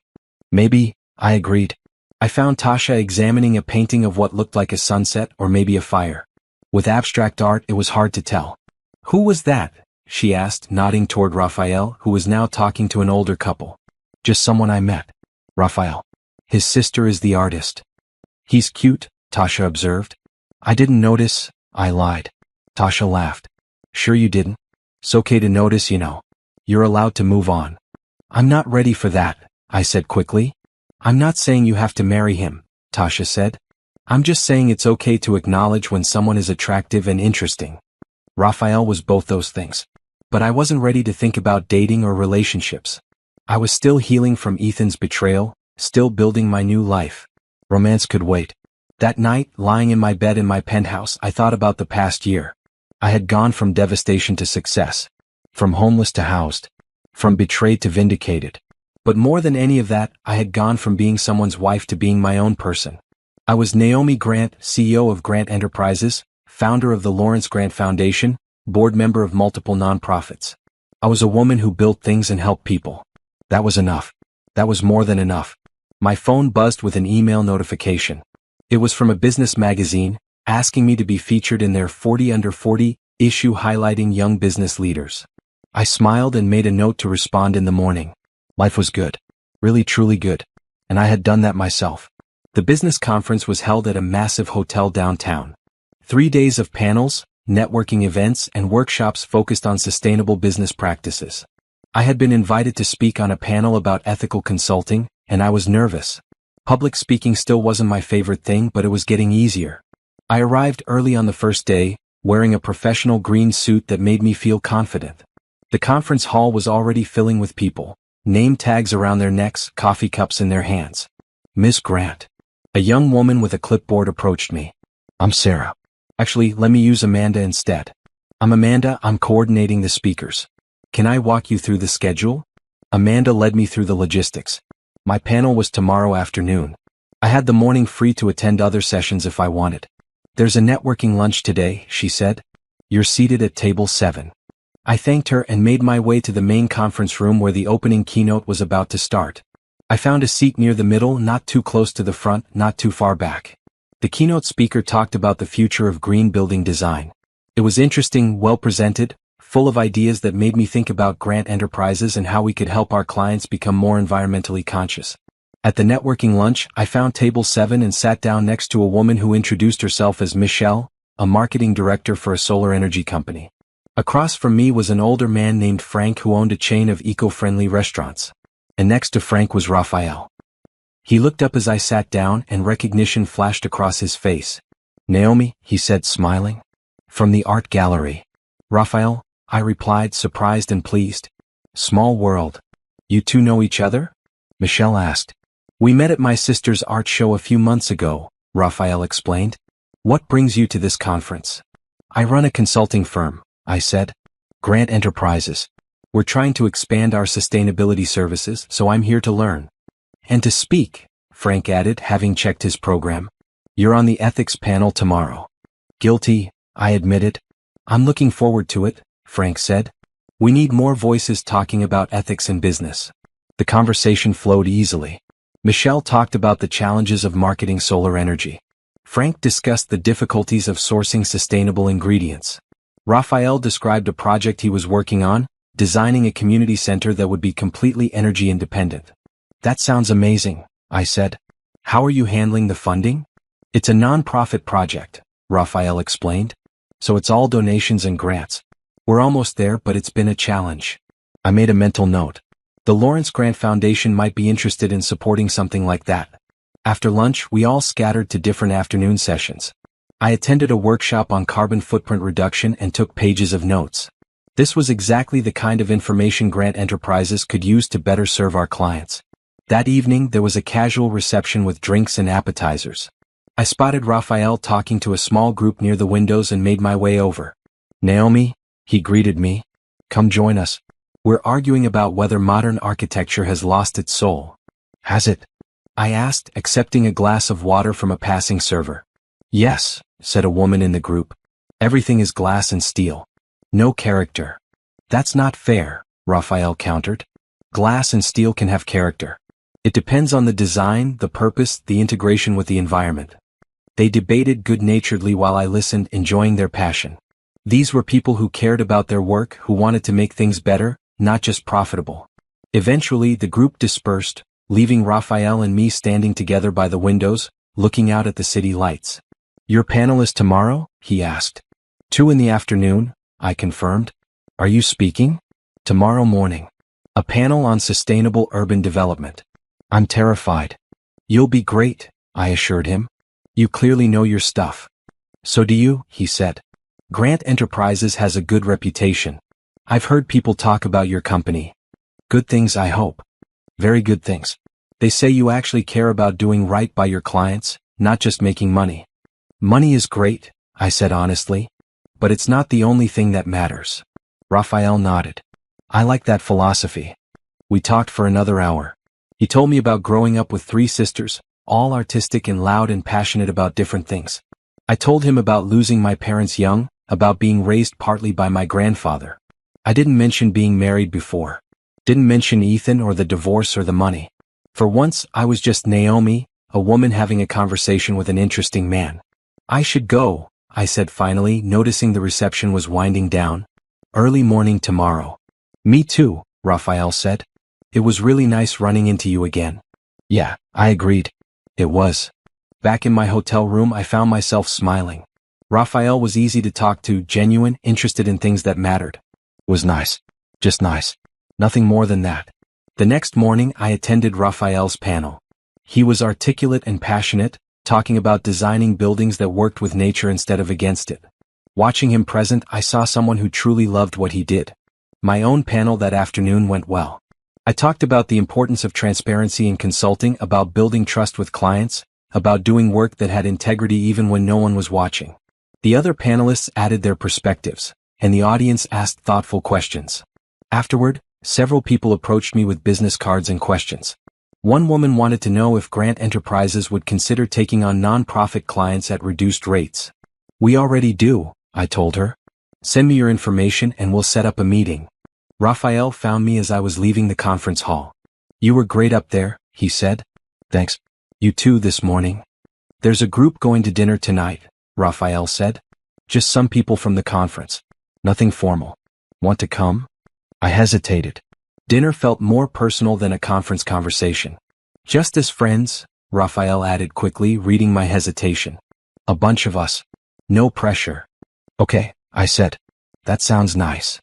Maybe, I agreed. I found Tasha examining a painting of what looked like a sunset or maybe a fire. With abstract art, it was hard to tell. Who was that? She asked, nodding toward Raphael, who was now talking to an older couple. Just someone I met. Raphael. His sister is the artist. He's cute, Tasha observed. I didn't notice, I lied. Tasha laughed. Sure you didn't? It's okay to notice, you know. You're allowed to move on. I'm not ready for that, I said quickly. I'm not saying you have to marry him, Tasha said. I'm just saying it's okay to acknowledge when someone is attractive and interesting. Raphael was both those things. But I wasn't ready to think about dating or relationships. I was still healing from Ethan's betrayal, still building my new life. Romance could wait. That night, lying in my bed in my penthouse, I thought about the past year. I had gone from devastation to success. From homeless to housed. From betrayed to vindicated. But more than any of that, I had gone from being someone's wife to being my own person. I was Naomi Grant, CEO of Grant Enterprises, founder of the Lawrence Grant Foundation, board member of multiple nonprofits. I was a woman who built things and helped people. That was enough. That was more than enough. My phone buzzed with an email notification. It was from a business magazine, asking me to be featured in their 40 Under 40 issue highlighting young business leaders. I smiled and made a note to respond in the morning. Life was good. Really truly good. And I had done that myself. The business conference was held at a massive hotel downtown. 3 days of panels, networking events, and workshops focused on sustainable business practices. I had been invited to speak on a panel about ethical consulting, and I was nervous. Public speaking still wasn't my favorite thing, but it was getting easier. I arrived early on the first day, wearing a professional green suit that made me feel confident. The conference hall was already filling with people. Name tags around their necks, coffee cups in their hands. Miss Grant. A young woman with a clipboard approached me. I'm Sarah. Actually, let me use Amanda instead. I'm Amanda, I'm coordinating the speakers. Can I walk you through the schedule? Amanda led me through the logistics. My panel was tomorrow afternoon. I had the morning free to attend other sessions if I wanted. There's a networking lunch today, she said. You're seated at table 7. I thanked her and made my way to the main conference room where the opening keynote was about to start. I found a seat near the middle, not too close to the front, not too far back. The keynote speaker talked about the future of green building design. It was interesting, well presented, full of ideas that made me think about Grant Enterprises and how we could help our clients become more environmentally conscious. At the networking lunch, I found table 7 and sat down next to a woman who introduced herself as Michelle, a marketing director for a solar energy company. Across from me was an older man named Frank who owned a chain of eco-friendly restaurants. And next to Frank was Raphael. He looked up as I sat down and recognition flashed across his face. Naomi, he said smiling. From the art gallery. Raphael, I replied, surprised and pleased. Small world. You two know each other? Michelle asked. We met at my sister's art show a few months ago, Raphael explained. What brings you to this conference? I run a consulting firm, I said. Grant Enterprises. We're trying to expand our sustainability services, so I'm here to learn. And to speak, Frank added, having checked his program. You're on the ethics panel tomorrow. Guilty, I admitted. I'm looking forward to it, Frank said. We need more voices talking about ethics in business. The conversation flowed easily. Michelle talked about the challenges of marketing solar energy. Frank discussed the difficulties of sourcing sustainable ingredients. Raphael described a project he was working on, designing a community center that would be completely energy independent. That sounds amazing, I said. How are you handling the funding? It's a non-profit project, Raphael explained. So it's all donations and grants. We're almost there, but it's been a challenge. I made a mental note. The Lawrence Grant Foundation might be interested in supporting something like that. After lunch, we all scattered to different afternoon sessions. I attended a workshop on carbon footprint reduction and took pages of notes. This was exactly the kind of information Grant Enterprises could use to better serve our clients. That evening, there was a casual reception with drinks and appetizers. I spotted Raphael talking to a small group near the windows and made my way over. Naomi, he greeted me. Come join us. We're arguing about whether modern architecture has lost its soul. Has it? I asked, accepting a glass of water from a passing server. Yes, said a woman in the group. Everything is glass and steel. No character. That's not fair, Raphael countered. Glass and steel can have character. It depends on the design, the purpose, the integration with the environment. They debated good-naturedly while I listened, enjoying their passion. These were people who cared about their work, who wanted to make things better, not just profitable. Eventually, the group dispersed, leaving Raphael and me standing together by the windows, looking out at the city lights. Your panel is tomorrow? He asked. 2 in the afternoon, I confirmed. Are you speaking? Tomorrow morning. A panel on sustainable urban development. I'm terrified. You'll be great, I assured him. You clearly know your stuff. So do you, he said. Grant Enterprises has a good reputation. I've heard people talk about your company. Good things, I hope. Very good things. They say you actually care about doing right by your clients, not just making money. Money is great, I said honestly. But it's not the only thing that matters. Raphael nodded. I like that philosophy. We talked for another hour. He told me about growing up with 3 sisters, all artistic and loud and passionate about different things. I told him about losing my parents young, about being raised partly by my grandfather. I didn't mention being married before. Didn't mention Ethan or the divorce or the money. For once, I was just Naomi, a woman having a conversation with an interesting man. I should go, I said finally, noticing the reception was winding down. Early morning tomorrow. Me too, Raphael said. It was really nice running into you again. Yeah, I agreed. It was. Back in my hotel room, I found myself smiling. Raphael was easy to talk to, genuine, interested in things that mattered. Was nice. Just nice. Nothing more than that. The next morning, I attended Raphael's panel. He was articulate and passionate, talking about designing buildings that worked with nature instead of against it. Watching him present, I saw someone who truly loved what he did. My own panel that afternoon went well. I talked about the importance of transparency in consulting, about building trust with clients, about doing work that had integrity even when no one was watching. The other panelists added their perspectives, and the audience asked thoughtful questions. Afterward, several people approached me with business cards and questions. One woman wanted to know if Grant Enterprises would consider taking on non-profit clients at reduced rates. We already do, I told her. Send me your information and we'll set up a meeting. Raphael found me as I was leaving the conference hall. You were great up there, he said. Thanks. You too this morning. There's a group going to dinner tonight, Raphael said. Just some people from the conference. Nothing formal. Want to come? I hesitated. Dinner felt more personal than a conference conversation. Just as friends, Raphael added quickly, reading my hesitation. A bunch of us. No pressure. Okay, I said. That sounds nice.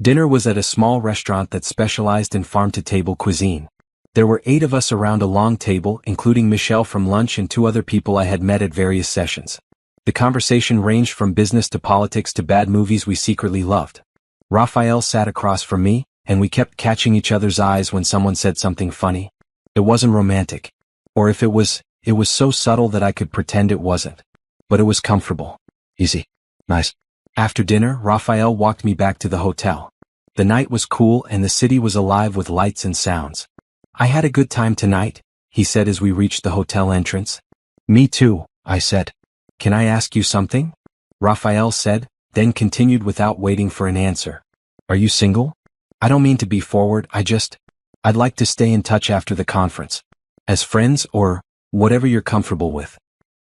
Dinner was at a small restaurant that specialized in farm-to-table cuisine. There were 8 of us around a long table, including Michelle from lunch and 2 other people I had met at various sessions. The conversation ranged from business to politics to bad movies we secretly loved. Raphael sat across from me, and we kept catching each other's eyes when someone said something funny. It wasn't romantic. Or if it was so subtle that I could pretend it wasn't. But it was comfortable. Easy. Nice. After dinner, Raphael walked me back to the hotel. The night was cool and the city was alive with lights and sounds. I had a good time tonight, he said as we reached the hotel entrance. Me too, I said. Can I ask you something? Raphael said, then continued without waiting for an answer. Are you single? I don't mean to be forward, I'd like to stay in touch after the conference. As friends or whatever you're comfortable with.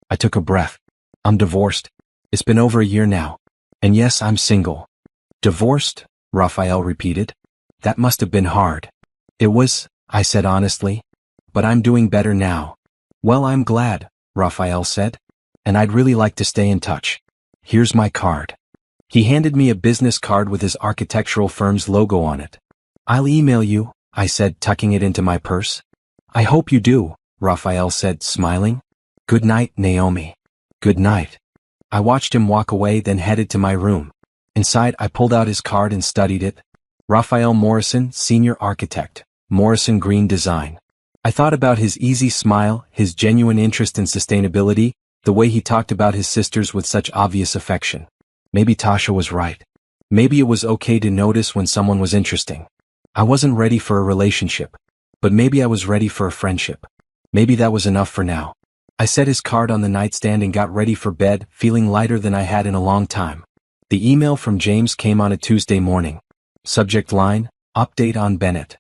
I took a breath. I'm divorced. It's been over a year now. And yes, I'm single. Divorced? Raphael repeated. That must have been hard. It was, I said honestly. But I'm doing better now. Well, I'm glad, Raphael said. And I'd really like to stay in touch. Here's my card. He handed me a business card with his architectural firm's logo on it. I'll email you, I said, tucking it into my purse. I hope you do, Raphael said, smiling. Good night, Naomi. Good night. I watched him walk away, then headed to my room. Inside, I pulled out his card and studied it. Raphael Morrison, Senior Architect, Morrison Green Design. I thought about his easy smile, his genuine interest in sustainability, the way he talked about his sisters with such obvious affection. Maybe Tasha was right. Maybe it was okay to notice when someone was interesting. I wasn't ready for a relationship. But maybe I was ready for a friendship. Maybe that was enough for now. I set his card on the nightstand and got ready for bed, feeling lighter than I had in a long time. The email from James came on a Tuesday morning. Subject line, update on Bennett.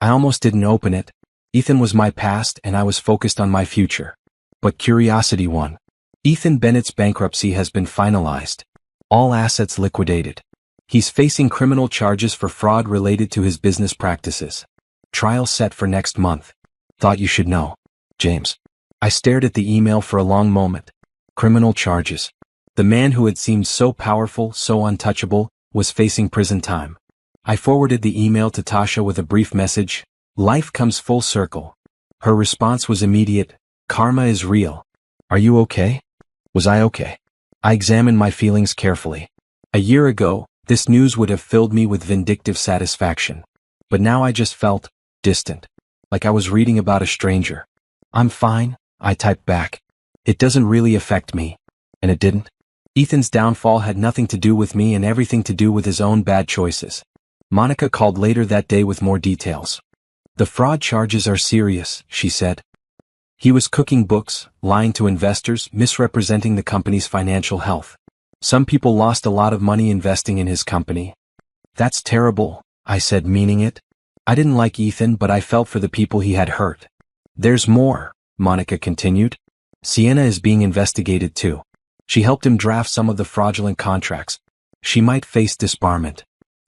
I almost didn't open it. Ethan was my past and I was focused on my future. But curiosity won. Ethan Bennett's bankruptcy has been finalized. All assets liquidated. He's facing criminal charges for fraud related to his business practices. Trial set for next month. Thought you should know. James. I stared at the email for a long moment. Criminal charges. The man who had seemed so powerful, so untouchable, was facing prison time. I forwarded the email to Tasha with a brief message. Life comes full circle. Her response was immediate. Karma is real. Are you okay? Was I okay? I examined my feelings carefully. A year ago, this news would have filled me with vindictive satisfaction. But now I just felt distant. Like I was reading about a stranger. I'm fine, I typed back. It doesn't really affect me. And it didn't. Ethan's downfall had nothing to do with me and everything to do with his own bad choices. Monica called later that day with more details. The fraud charges are serious, she said. He was cooking books, lying to investors, misrepresenting the company's financial health. Some people lost a lot of money investing in his company. That's terrible, I said, meaning it. I didn't like Ethan, but I felt for the people he had hurt. There's more, Monica continued. Sienna is being investigated too. She helped him draft some of the fraudulent contracts. She might face disbarment.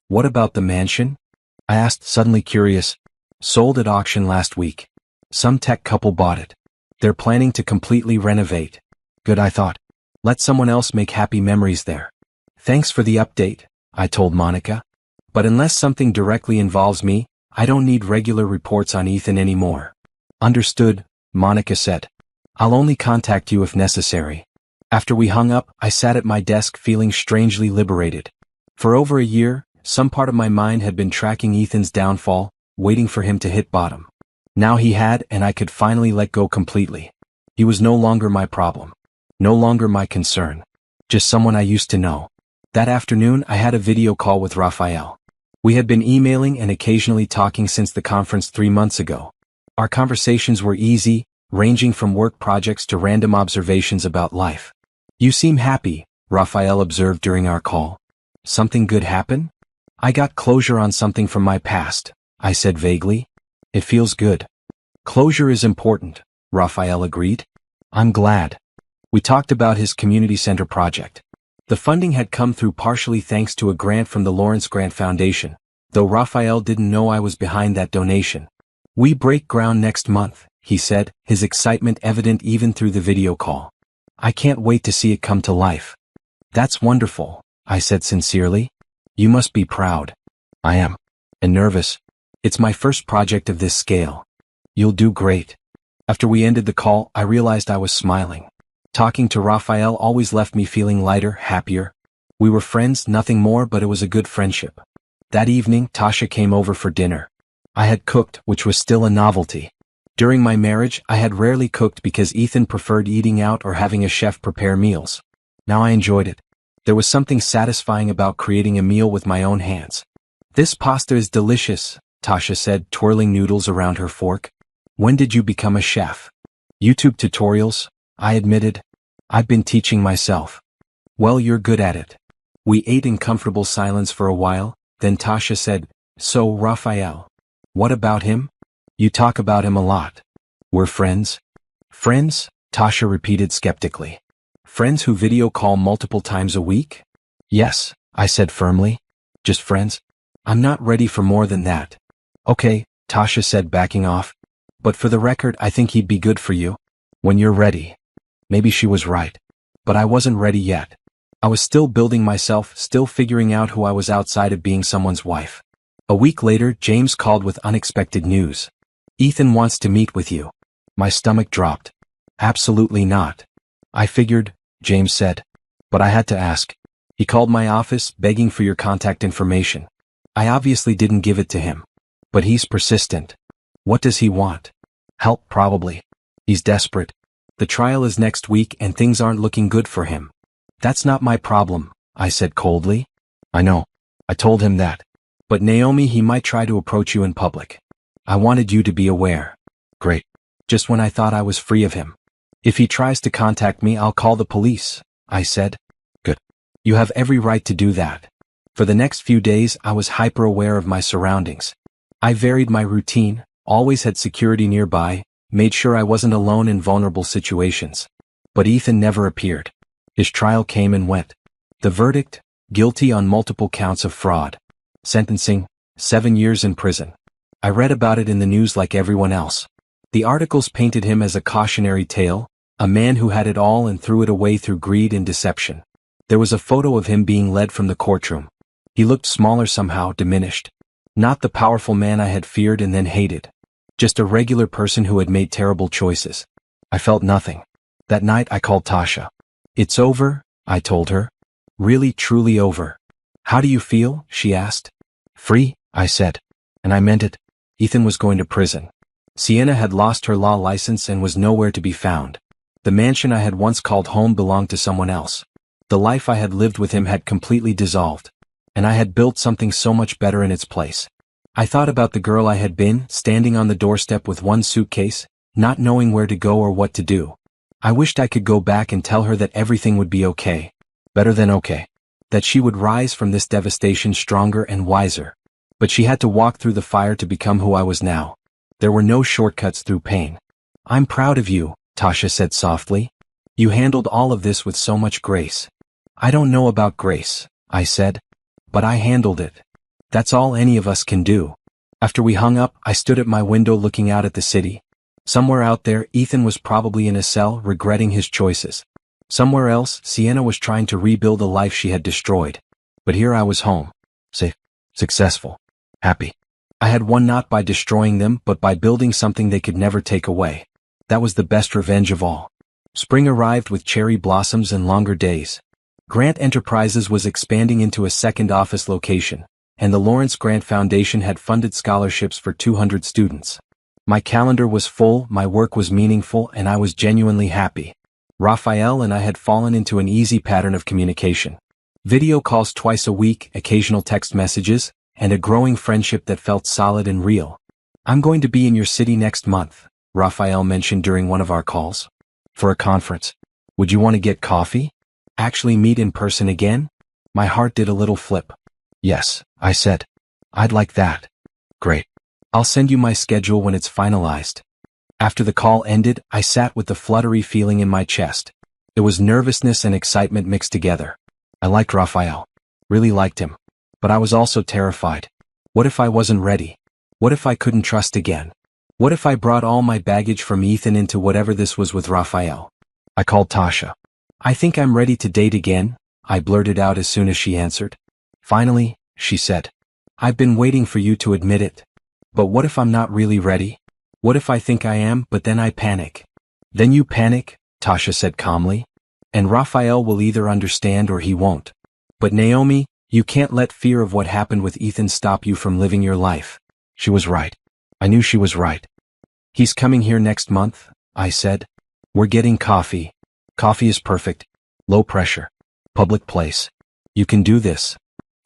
What about the mansion? I asked, suddenly curious. Sold at auction last week. Some tech couple bought it. They're planning to completely renovate. Good, I thought. Let someone else make happy memories there. Thanks for the update, I told Monica. But unless something directly involves me, I don't need regular reports on Ethan anymore. Understood, Monica said. I'll only contact you if necessary. After we hung up, I sat at my desk feeling strangely liberated. For over a year, some part of my mind had been tracking Ethan's downfall, waiting for him to hit bottom. Now he had, and I could finally let go completely. He was no longer my problem. No longer my concern. Just someone I used to know. That afternoon, I had a video call with Raphael. We had been emailing and occasionally talking since the conference 3 months ago. Our conversations were easy, ranging from work projects to random observations about life. You seem happy, Raphael observed during our call. Something good happen? I got closure on something from my past, I said vaguely. It feels good. Closure is important, Raphael agreed. I'm glad. We talked about his community center project. The funding had come through partially thanks to a grant from the Lawrence Grant Foundation, though Raphael didn't know I was behind that donation. We break ground next month, he said, his excitement evident even through the video call. I can't wait to see it come to life. That's wonderful, I said sincerely. You must be proud. I am. And nervous. It's my first project of this scale. You'll do great. After we ended the call, I realized I was smiling. Talking to Raphael always left me feeling lighter, happier. We were friends, nothing more, but it was a good friendship. That evening, Tasha came over for dinner. I had cooked, which was still a novelty. During my marriage, I had rarely cooked because Ethan preferred eating out or having a chef prepare meals. Now I enjoyed it. There was something satisfying about creating a meal with my own hands. This pasta is delicious, Tasha said, twirling noodles around her fork. When did you become a chef? YouTube tutorials, I admitted. I've been teaching myself. Well, you're good at it. We ate in comfortable silence for a while, then Tasha said, So, Raphael. What about him? You talk about him a lot. We're friends? Friends? Tasha repeated skeptically. Friends who video call multiple times a week? Yes, I said firmly. Just friends? I'm not ready for more than that. Okay, Tasha said, backing off. But for the record, I think he'd be good for you. When you're ready. Maybe she was right. But I wasn't ready yet. I was still building myself, still figuring out who I was outside of being someone's wife. A week later, James called with unexpected news. Ethan wants to meet with you. My stomach dropped. Absolutely not. I figured, James said. But I had to ask. He called my office, begging for your contact information. I obviously didn't give it to him. But he's persistent. What does he want? Help, probably. He's desperate. The trial is next week and things aren't looking good for him. That's not my problem, I said coldly. I know. I told him that. But Naomi, he might try to approach you in public. I wanted you to be aware. Great. Just when I thought I was free of him. If he tries to contact me, I'll call the police, I said. Good. You have every right to do that. For the next few days, I was hyper-aware of my surroundings. I varied my routine, always had security nearby, made sure I wasn't alone in vulnerable situations. But Ethan never appeared. His trial came and went. The verdict, guilty on multiple counts of fraud. Sentencing, 7 years in prison. I read about it in the news like everyone else. The articles painted him as a cautionary tale, a man who had it all and threw it away through greed and deception. There was a photo of him being led from the courtroom. He looked smaller somehow, diminished. Not the powerful man I had feared and then hated. Just a regular person who had made terrible choices. I felt nothing. That night I called Tasha. It's over, I told her. Really, truly over. How do you feel? She asked. Free, I said. And I meant it. Ethan was going to prison. Sienna had lost her law license and was nowhere to be found. The mansion I had once called home belonged to someone else. The life I had lived with him had completely dissolved. And I had built something so much better in its place. I thought about the girl I had been, standing on the doorstep with one suitcase, not knowing where to go or what to do. I wished I could go back and tell her that everything would be okay. Better than okay. That she would rise from this devastation stronger and wiser. But she had to walk through the fire to become who I was now. There were no shortcuts through pain. I'm proud of you, Tasha said softly. You handled all of this with so much grace. I don't know about grace, I said. But I handled it. That's all any of us can do. After we hung up, I stood at my window looking out at the city. Somewhere out there, Ethan was probably in a cell, regretting his choices. Somewhere else, Sienna was trying to rebuild a life she had destroyed. But here I was home. Safe. Successful. Happy. I had won not by destroying them, but by building something they could never take away. That was the best revenge of all. Spring arrived with cherry blossoms and longer days. Grant Enterprises was expanding into a second office location, and the Lawrence Grant Foundation had funded scholarships for 200 students. My calendar was full, my work was meaningful, and I was genuinely happy. Raphael and I had fallen into an easy pattern of communication. Video calls twice a week, occasional text messages, and a growing friendship that felt solid and real. I'm going to be in your city next month, Raphael mentioned during one of our calls. For a conference. Would you want to get coffee? Actually meet in person again? My heart did a little flip. Yes, I said. I'd like that. Great. I'll send you my schedule when it's finalized. After the call ended, I sat with the fluttery feeling in my chest. It was nervousness and excitement mixed together. I liked Raphael. Really liked him. But I was also terrified. What if I wasn't ready? What if I couldn't trust again? What if I brought all my baggage from Ethan into whatever this was with Raphael? I called Tasha. I think I'm ready to date again, I blurted out as soon as she answered. Finally, she said. I've been waiting for you to admit it. But what if I'm not really ready? What if I think I am, but then I panic? Then you panic, Tasha said calmly. And Raphael will either understand or he won't. But Naomi, you can't let fear of what happened with Ethan stop you from living your life. She was right. I knew she was right. He's coming here next month, I said. We're getting coffee. Coffee is perfect. Low pressure. Public place. You can do this.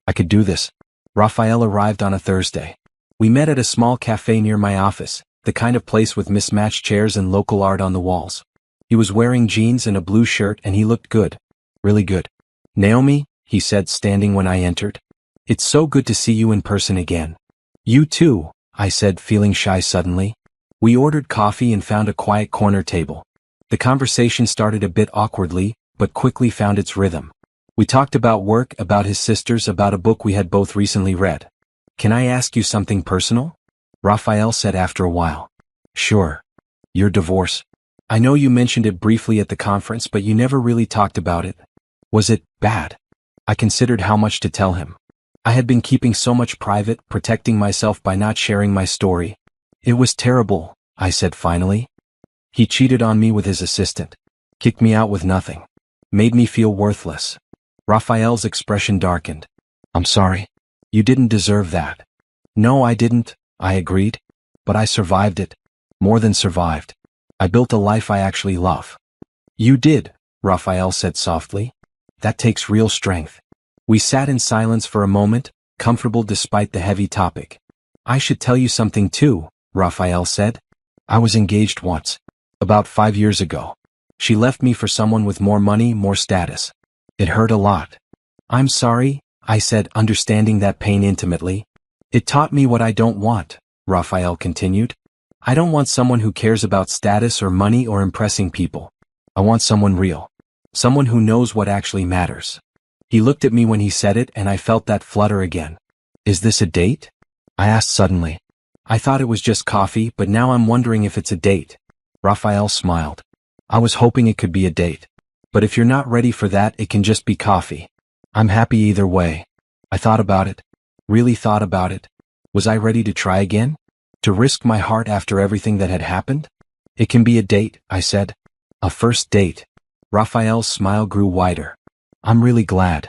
I could do this. Raphael arrived on a Thursday. We met at a small cafe near my office, the kind of place with mismatched chairs and local art on the walls. He was wearing jeans and a blue shirt and he looked good. Really good. Naomi, he said standing when I entered. It's so good to see you in person again. You too, I said feeling shy suddenly. We ordered coffee and found a quiet corner table. The conversation started a bit awkwardly, but quickly found its rhythm. We talked about work, about his sisters, about a book we had both recently read. Can I ask you something personal? Raphael said after a while. Sure. Your divorce. I know you mentioned it briefly at the conference, but you never really talked about it. Was it bad? I considered how much to tell him. I had been keeping so much private, protecting myself by not sharing my story. It was terrible, I said finally. He cheated on me with his assistant. Kicked me out with nothing. Made me feel worthless. Raphael's expression darkened. I'm sorry. You didn't deserve that. No, I didn't, I agreed. But I survived it. More than survived. I built a life I actually love. You did, Raphael said softly. That takes real strength. We sat in silence for a moment, comfortable despite the heavy topic. I should tell you something too, Raphael said. I was engaged once. About 5 years ago. She left me for someone with more money, more status. It hurt a lot. I'm sorry, I said, understanding that pain intimately. It taught me what I don't want, Raphael continued. I don't want someone who cares about status or money or impressing people. I want someone real. Someone who knows what actually matters. He looked at me when he said it and I felt that flutter again. Is this a date? I asked suddenly. I thought it was just coffee, but now I'm wondering if it's a date. Raphael smiled. I was hoping it could be a date. But if you're not ready for that, it can just be coffee. I'm happy either way. I thought about it. Really thought about it. Was I ready to try again? To risk my heart after everything that had happened? It can be a date, I said. A first date. Raphael's smile grew wider. I'm really glad.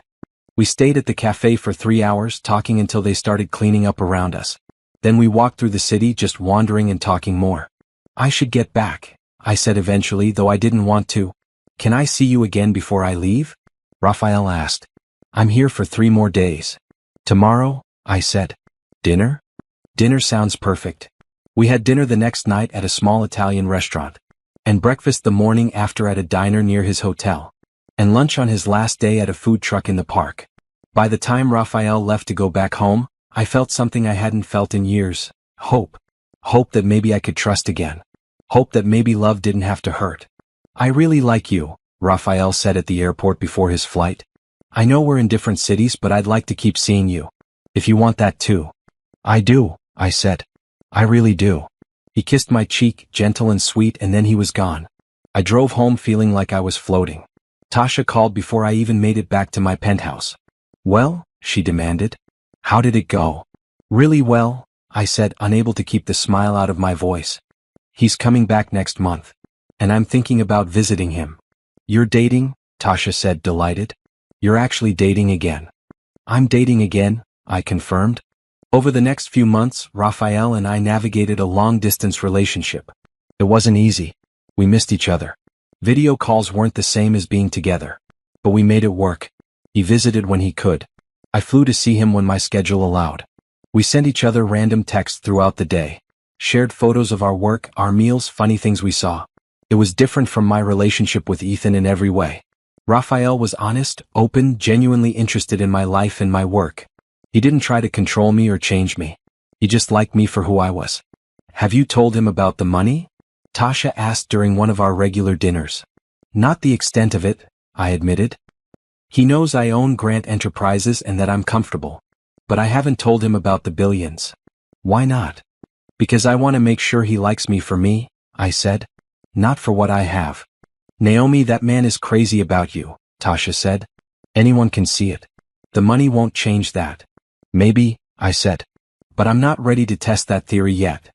We stayed at the cafe for 3 hours, talking until they started cleaning up around us. Then we walked through the city, just wandering and talking more. I should get back, I said eventually, though I didn't want to. Can I see you again before I leave? Raphael asked. I'm here for 3 more days. Tomorrow, I said. Dinner? Dinner sounds perfect. We had dinner the next night at a small Italian restaurant. And breakfast the morning after at a diner near his hotel. And lunch on his last day at a food truck in the park. By the time Raphael left to go back home, I felt something I hadn't felt in years. Hope. Hope that maybe I could trust again. Hope that maybe love didn't have to hurt. I really like you, Raphael said at the airport before his flight. I know we're in different cities, but I'd like to keep seeing you. If you want that too. I do, I said. I really do. He kissed my cheek, gentle and sweet, and then he was gone. I drove home feeling like I was floating. Tasha called before I even made it back to my penthouse. Well, she demanded. How did it go? Really well, I said, unable to keep the smile out of my voice. He's coming back next month. And I'm thinking about visiting him. You're dating? Tasha said, delighted. You're actually dating again. I'm dating again, I confirmed. Over the next few months, Raphael and I navigated a long-distance relationship. It wasn't easy. We missed each other. Video calls weren't the same as being together. But we made it work. He visited when he could. I flew to see him when my schedule allowed. We sent each other random texts throughout the day. Shared photos of our work, our meals, funny things we saw. It was different from my relationship with Ethan in every way. Raphael was honest, open, genuinely interested in my life and my work. He didn't try to control me or change me. He just liked me for who I was. Have you told him about the money? Tasha asked during one of our regular dinners. Not the extent of it, I admitted. He knows I own Grant Enterprises and that I'm comfortable. But I haven't told him about the billions. Why not? Because I want to make sure he likes me for me, I said. Not for what I have. Naomi, that man is crazy about you, Tasha said. Anyone can see it. The money won't change that. Maybe, I said. But I'm not ready to test that theory yet.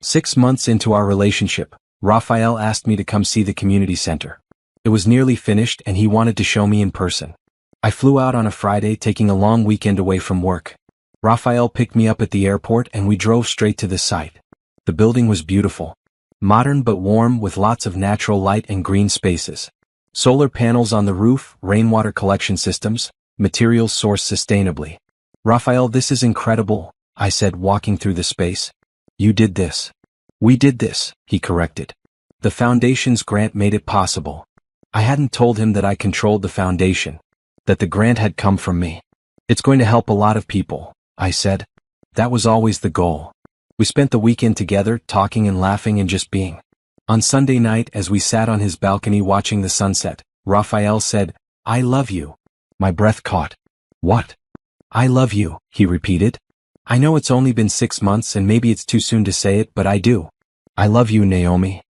6 months into our relationship, Raphael asked me to come see the community center. It was nearly finished and he wanted to show me in person. I flew out on a Friday, taking a long weekend away from work. Raphael picked me up at the airport and we drove straight to the site. The building was beautiful. Modern but warm, with lots of natural light and green spaces. Solar panels on the roof, rainwater collection systems, materials sourced sustainably. Raphael, this is incredible, I said, walking through the space. You did this. We did this, he corrected. The foundation's grant made it possible. I hadn't told him that I controlled the foundation, that the grant had come from me. It's going to help a lot of people, I said. That was always the goal. We spent the weekend together, talking and laughing and just being. On Sunday night, as we sat on his balcony watching the sunset, Raphael said, I love you. My breath caught. What? I love you, he repeated. I know it's only been 6 months and maybe it's too soon to say it, but I do. I love you, Naomi.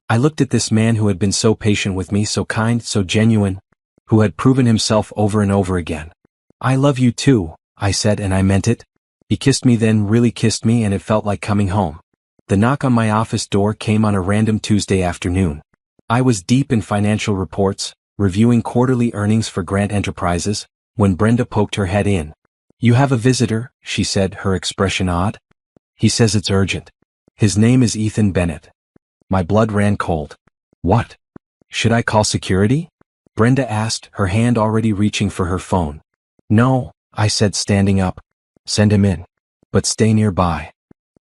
I looked at this man who had been so patient with me, so kind, so genuine, who had proven himself over and over again. I love you too, I said, and I meant it. He kissed me, then really kissed me, and it felt like coming home. The knock on my office door came on a random Tuesday afternoon. I was deep in financial reports, reviewing quarterly earnings for Grant Enterprises, when Brenda poked her head in. You have a visitor, she said, her expression odd. He says it's urgent. His name is Ethan Bennett. My blood ran cold. What? Should I call security? Brenda asked, her hand already reaching for her phone. No, I said, standing up. Send him in. But stay nearby.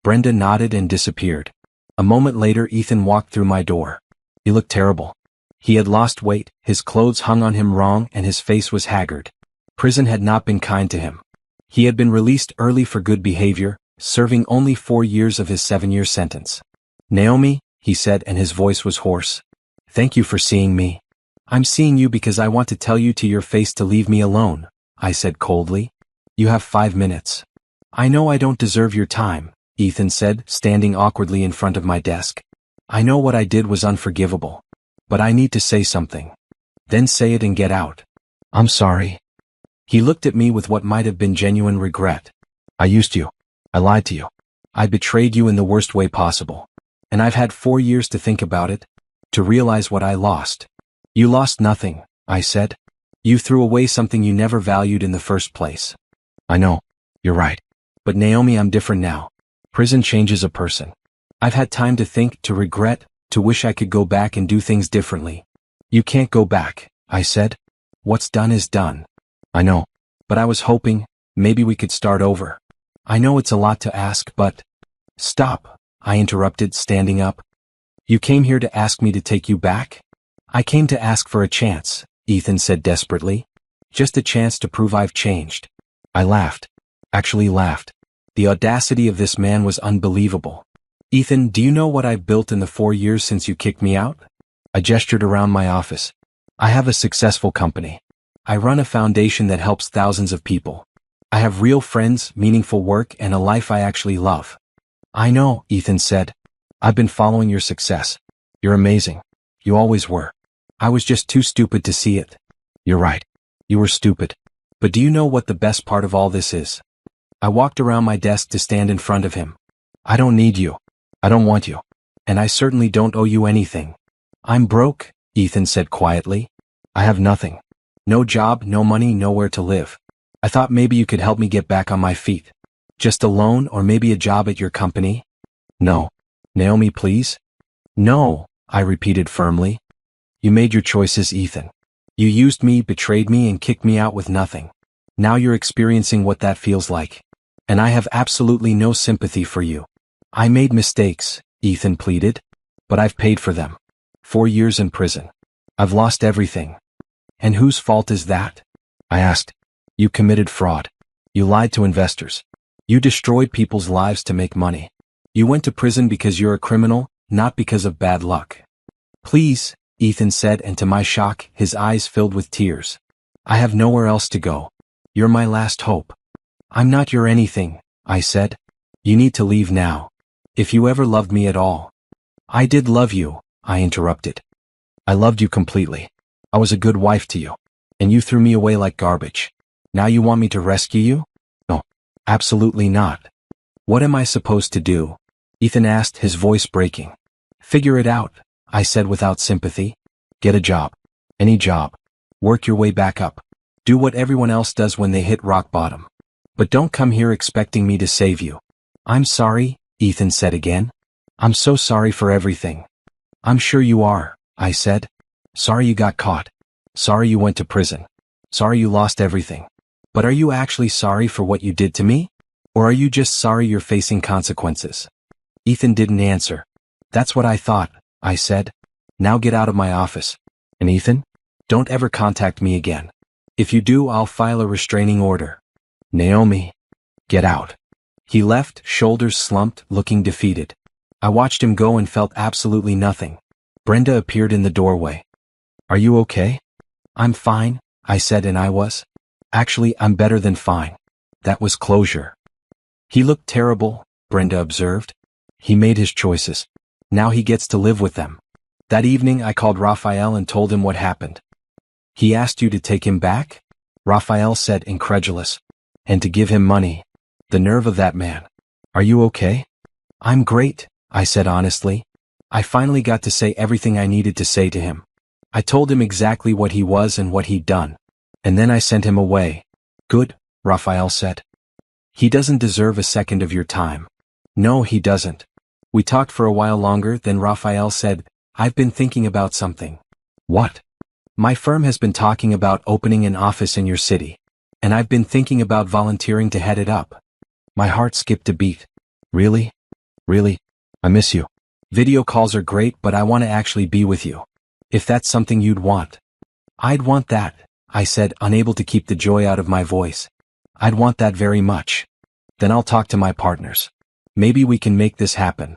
Brenda nodded and disappeared. A moment later, Ethan walked through my door. He looked terrible. He had lost weight, his clothes hung on him wrong, and his face was haggard. Prison had not been kind to him. He had been released early for good behavior, serving only 4 years of his 7-year sentence. Naomi, he said, and his voice was hoarse. Thank you for seeing me. I'm seeing you because I want to tell you to your face to leave me alone, I said coldly. You have 5 minutes. I know I don't deserve your time, Ethan said, standing awkwardly in front of my desk. I know what I did was unforgivable. But I need to say something. Then say it and get out. I'm sorry. He looked at me with what might have been genuine regret. I used you. I lied to you. I betrayed you in the worst way possible. And I've had 4 years to think about it, to realize what I lost. You lost nothing, I said. You threw away something you never valued in the first place. I know. You're right. But Naomi, I'm different now. Prison changes a person. I've had time to think, to regret, to wish I could go back and do things differently. You can't go back, I said. What's done is done. I know. But I was hoping, maybe we could start over. I know it's a lot to ask, but... Stop, I interrupted, standing up. You came here to ask me to take you back? I came to ask for a chance, Ethan said desperately. Just a chance to prove I've changed. I laughed. Actually laughed. The audacity of this man was unbelievable. Ethan, do you know what I've built in the 4 years since you kicked me out? I gestured around my office. I have a successful company. I run a foundation that helps thousands of people. I have real friends, meaningful work, and a life I actually love. I know, Ethan said. I've been following your success. You're amazing. You always were. I was just too stupid to see it. You're right. You were stupid. But do you know what the best part of all this is? I walked around my desk to stand in front of him. I don't need you. I don't want you. And I certainly don't owe you anything. I'm broke, Ethan said quietly. I have nothing. No job, no money, nowhere to live. I thought maybe you could help me get back on my feet. Just a loan or maybe a job at your company? No. Naomi, please? No, I repeated firmly. You made your choices, Ethan. You used me, betrayed me, and kicked me out with nothing. Now you're experiencing what that feels like. And I have absolutely no sympathy for you. I made mistakes, Ethan pleaded. But I've paid for them. 4 years in prison. I've lost everything. And whose fault is that? I asked. You committed fraud. You lied to investors. You destroyed people's lives to make money. You went to prison because you're a criminal, not because of bad luck. Please, Ethan said, and to my shock, his eyes filled with tears. I have nowhere else to go. You're my last hope. I'm not your anything, I said. You need to leave now. If you ever loved me at all. I did love you, I interrupted. I loved you completely. I was a good wife to you. And you threw me away like garbage. Now you want me to rescue you? No, absolutely not. What am I supposed to do? Ethan asked, his voice breaking. Figure it out, I said without sympathy. Get a job. Any job. Work your way back up. Do what everyone else does when they hit rock bottom. But don't come here expecting me to save you. I'm sorry, Ethan said again. I'm so sorry for everything. I'm sure you are, I said. Sorry you got caught. Sorry you went to prison. Sorry you lost everything. But are you actually sorry for what you did to me? Or are you just sorry you're facing consequences? Ethan didn't answer. That's what I thought, I said. Now get out of my office. And Ethan? Don't ever contact me again. If you do, I'll file a restraining order. Naomi. Get out. He left, shoulders slumped, looking defeated. I watched him go and felt absolutely nothing. Brenda appeared in the doorway. Are you okay? I'm fine, I said, and I was. Actually, I'm better than fine. That was closure. He looked terrible, Brenda observed. He made his choices. Now he gets to live with them. That evening I called Raphael and told him what happened. He asked you to take him back? Raphael said, incredulous. And to give him money. The nerve of that man. Are you okay? I'm great, I said honestly. I finally got to say everything I needed to say to him. I told him exactly what he was and what he'd done. And then I sent him away. Good, Raphael said. He doesn't deserve a second of your time. No, he doesn't. We talked for a while longer, then Raphael said, I've been thinking about something. What? My firm has been talking about opening an office in your city. And I've been thinking about volunteering to head it up. My heart skipped a beat. Really? Really? I miss you. Video calls are great, but I want to actually be with you. If that's something you'd want. I'd want that, I said, unable to keep the joy out of my voice. I'd want that very much. Then I'll talk to my partners. Maybe we can make this happen.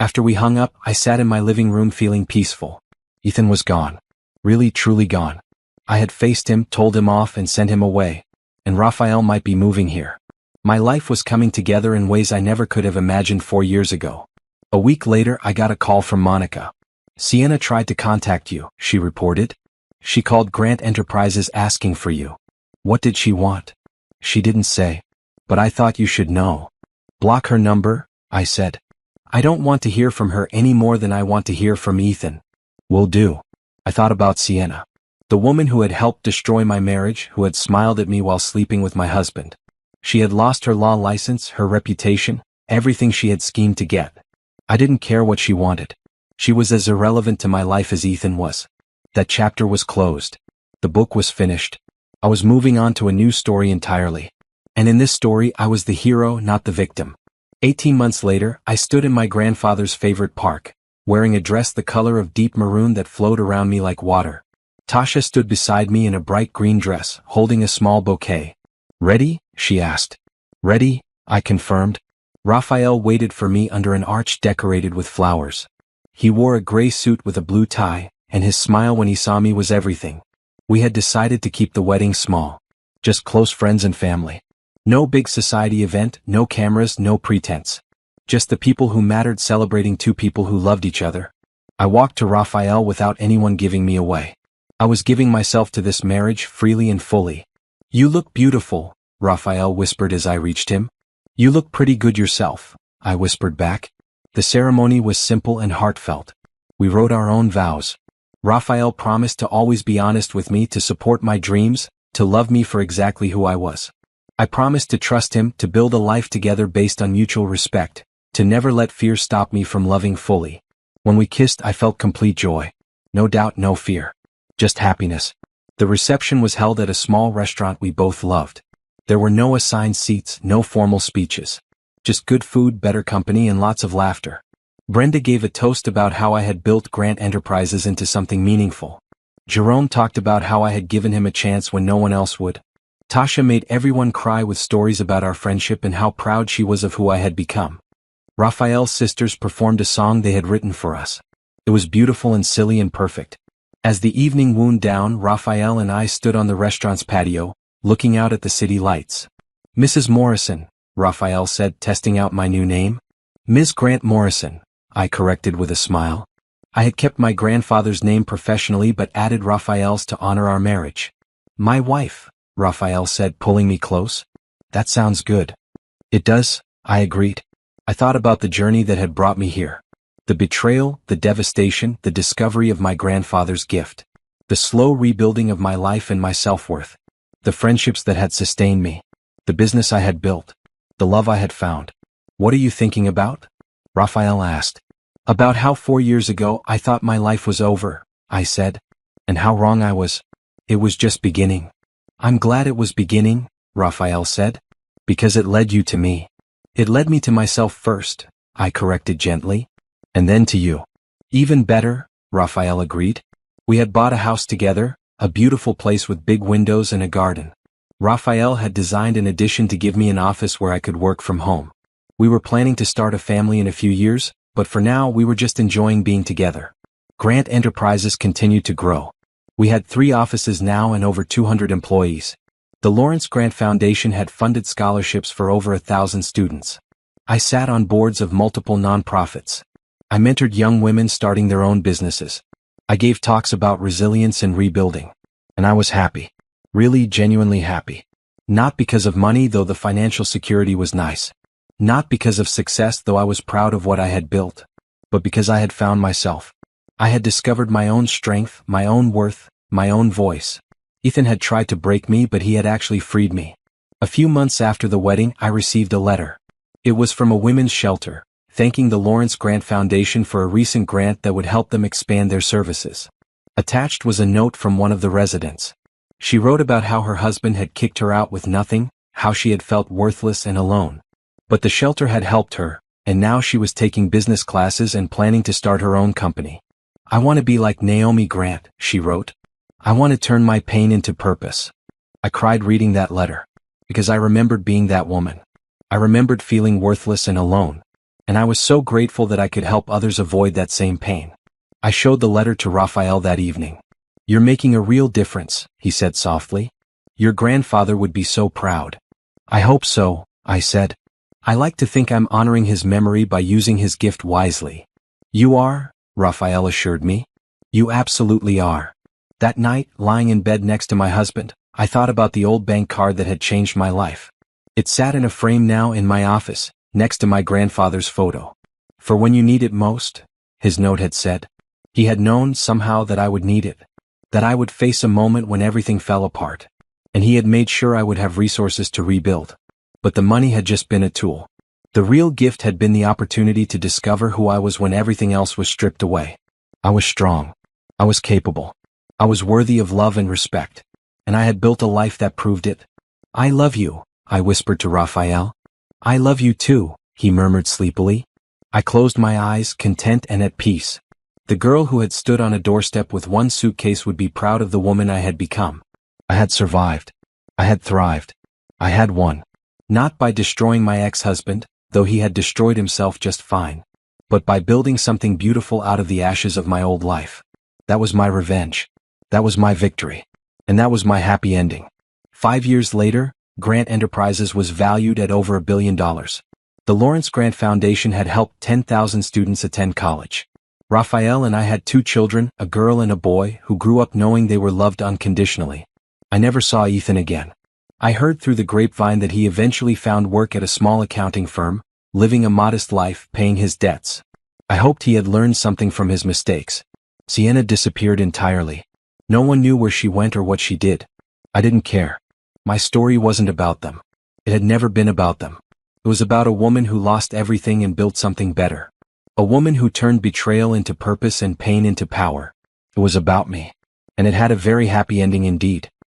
After we hung up, I sat in my living room feeling peaceful. Ethan was gone. Really, truly gone. I had faced him, told him off, and sent him away. And Raphael might be moving here. My life was coming together in ways I never could have imagined 4 years ago. A week later, I got a call from Monica. Sienna tried to contact you, she reported. She called Grant Enterprises asking for you. What did she want? She didn't say. But I thought you should know. Block her number, I said. I don't want to hear from her any more than I want to hear from Ethan. Will do. I thought about Sienna. The woman who had helped destroy my marriage, who had smiled at me while sleeping with my husband. She had lost her law license, her reputation, everything she had schemed to get. I didn't care what she wanted. She was as irrelevant to my life as Ethan was. That chapter was closed. The book was finished. I was moving on to a new story entirely. And in this story, I was the hero, not the victim. 18 months later, I stood in my grandfather's favorite park, wearing a dress the color of deep maroon that flowed around me like water. Tasha stood beside me in a bright green dress, holding a small bouquet. Ready? She asked. Ready, I confirmed. Raphael waited for me under an arch decorated with flowers. He wore a gray suit with a blue tie, and his smile when he saw me was everything. We had decided to keep the wedding small. Just close friends and family. No big society event, no cameras, no pretense. Just the people who mattered celebrating two people who loved each other. I walked to Raphael without anyone giving me away. I was giving myself to this marriage freely and fully. You look beautiful, Raphael whispered as I reached him. You look pretty good yourself, I whispered back. The ceremony was simple and heartfelt. We wrote our own vows. Raphael promised to always be honest with me, to support my dreams, to love me for exactly who I was. I promised to trust him, to build a life together based on mutual respect, to never let fear stop me from loving fully. When we kissed, I felt complete joy. No doubt, no fear. Just happiness. The reception was held at a small restaurant we both loved. There were no assigned seats, no formal speeches. Just good food, better company, and lots of laughter. Brenda gave a toast about how I had built Grant Enterprises into something meaningful. Jerome talked about how I had given him a chance when no one else would. Tasha made everyone cry with stories about our friendship and how proud she was of who I had become. Raphael's sisters performed a song they had written for us. It was beautiful and silly and perfect. As the evening wound down, Raphael and I stood on the restaurant's patio, looking out at the city lights. Mrs. Morrison, Raphael said, testing out my new name. Ms. Grant Morrison, I corrected with a smile. I had kept my grandfather's name professionally but added Raphael's to honor our marriage. My wife, Raphael said, pulling me close. That sounds good. It does, I agreed. I thought about the journey that had brought me here. The betrayal, the devastation, the discovery of my grandfather's gift. The slow rebuilding of my life and my self-worth. The friendships that had sustained me. The business I had built. The love I had found. What are you thinking about? Raphael asked. About how 4 years ago I thought my life was over, I said. And how wrong I was. It was just beginning. I'm glad it was beginning, Raphael said. Because it led you to me. It led me to myself first, I corrected gently. And then to you. Even better, Raphael agreed. We had bought a house together, a beautiful place with big windows and a garden. Raphael had designed an addition to give me an office where I could work from home. We were planning to start a family in a few years, but for now we were just enjoying being together. Grant Enterprises continued to grow. We had 3 offices now and over 200 employees. The Lawrence Grant Foundation had funded scholarships for over 1,000 students. I sat on boards of multiple nonprofits. I mentored young women starting their own businesses. I gave talks about resilience and rebuilding. And I was happy. Really genuinely happy. Not because of money, though the financial security was nice. Not because of success, though I was proud of what I had built. But because I had found myself. I had discovered my own strength, my own worth, my own voice. Ethan had tried to break me, but he had actually freed me. A few months after the wedding, I received a letter. It was from a women's shelter, thanking the Lawrence Grant Foundation for a recent grant that would help them expand their services. Attached was a note from one of the residents. She wrote about how her husband had kicked her out with nothing, how she had felt worthless and alone. But the shelter had helped her, and now she was taking business classes and planning to start her own company. I want to be like Naomi Grant, she wrote. I want to turn my pain into purpose. I cried reading that letter. Because I remembered being that woman. I remembered feeling worthless and alone. And I was so grateful that I could help others avoid that same pain. I showed the letter to Raphael that evening. You're making a real difference, he said softly. Your grandfather would be so proud. I hope so, I said. I like to think I'm honoring his memory by using his gift wisely. You are, Raphael assured me. You absolutely are. That night, lying in bed next to my husband, I thought about the old bank card that had changed my life. It sat in a frame now in my office, next to my grandfather's photo. For when you need it most, his note had said. He had known somehow that I would need it. That I would face a moment when everything fell apart. And he had made sure I would have resources to rebuild. But the money had just been a tool. The real gift had been the opportunity to discover who I was when everything else was stripped away. I was strong. I was capable. I was worthy of love and respect. And I had built a life that proved it. I love you, I whispered to Raphael. I love you too, he murmured sleepily. I closed my eyes, content and at peace. The girl who had stood on a doorstep with one suitcase would be proud of the woman I had become. I had survived. I had thrived. I had won. Not by destroying my ex-husband, though he had destroyed himself just fine, but by building something beautiful out of the ashes of my old life. That was my revenge. That was my victory. And that was my happy ending. 5 years later, Grant Enterprises was valued at over $1 billion. The Lawrence Grant Foundation had helped 10,000 students attend college. Raphael and I had 2 children, a girl and a boy, who grew up knowing they were loved unconditionally. I never saw Ethan again. I heard through the grapevine that he eventually found work at a small accounting firm, living a modest life, paying his debts. I hoped he had learned something from his mistakes. Sienna disappeared entirely. No one knew where she went or what she did. I didn't care. My story wasn't about them. It had never been about them. It was about a woman who lost everything and built something better. A woman who turned betrayal into purpose and pain into power. It was about me. And it had a very happy ending indeed.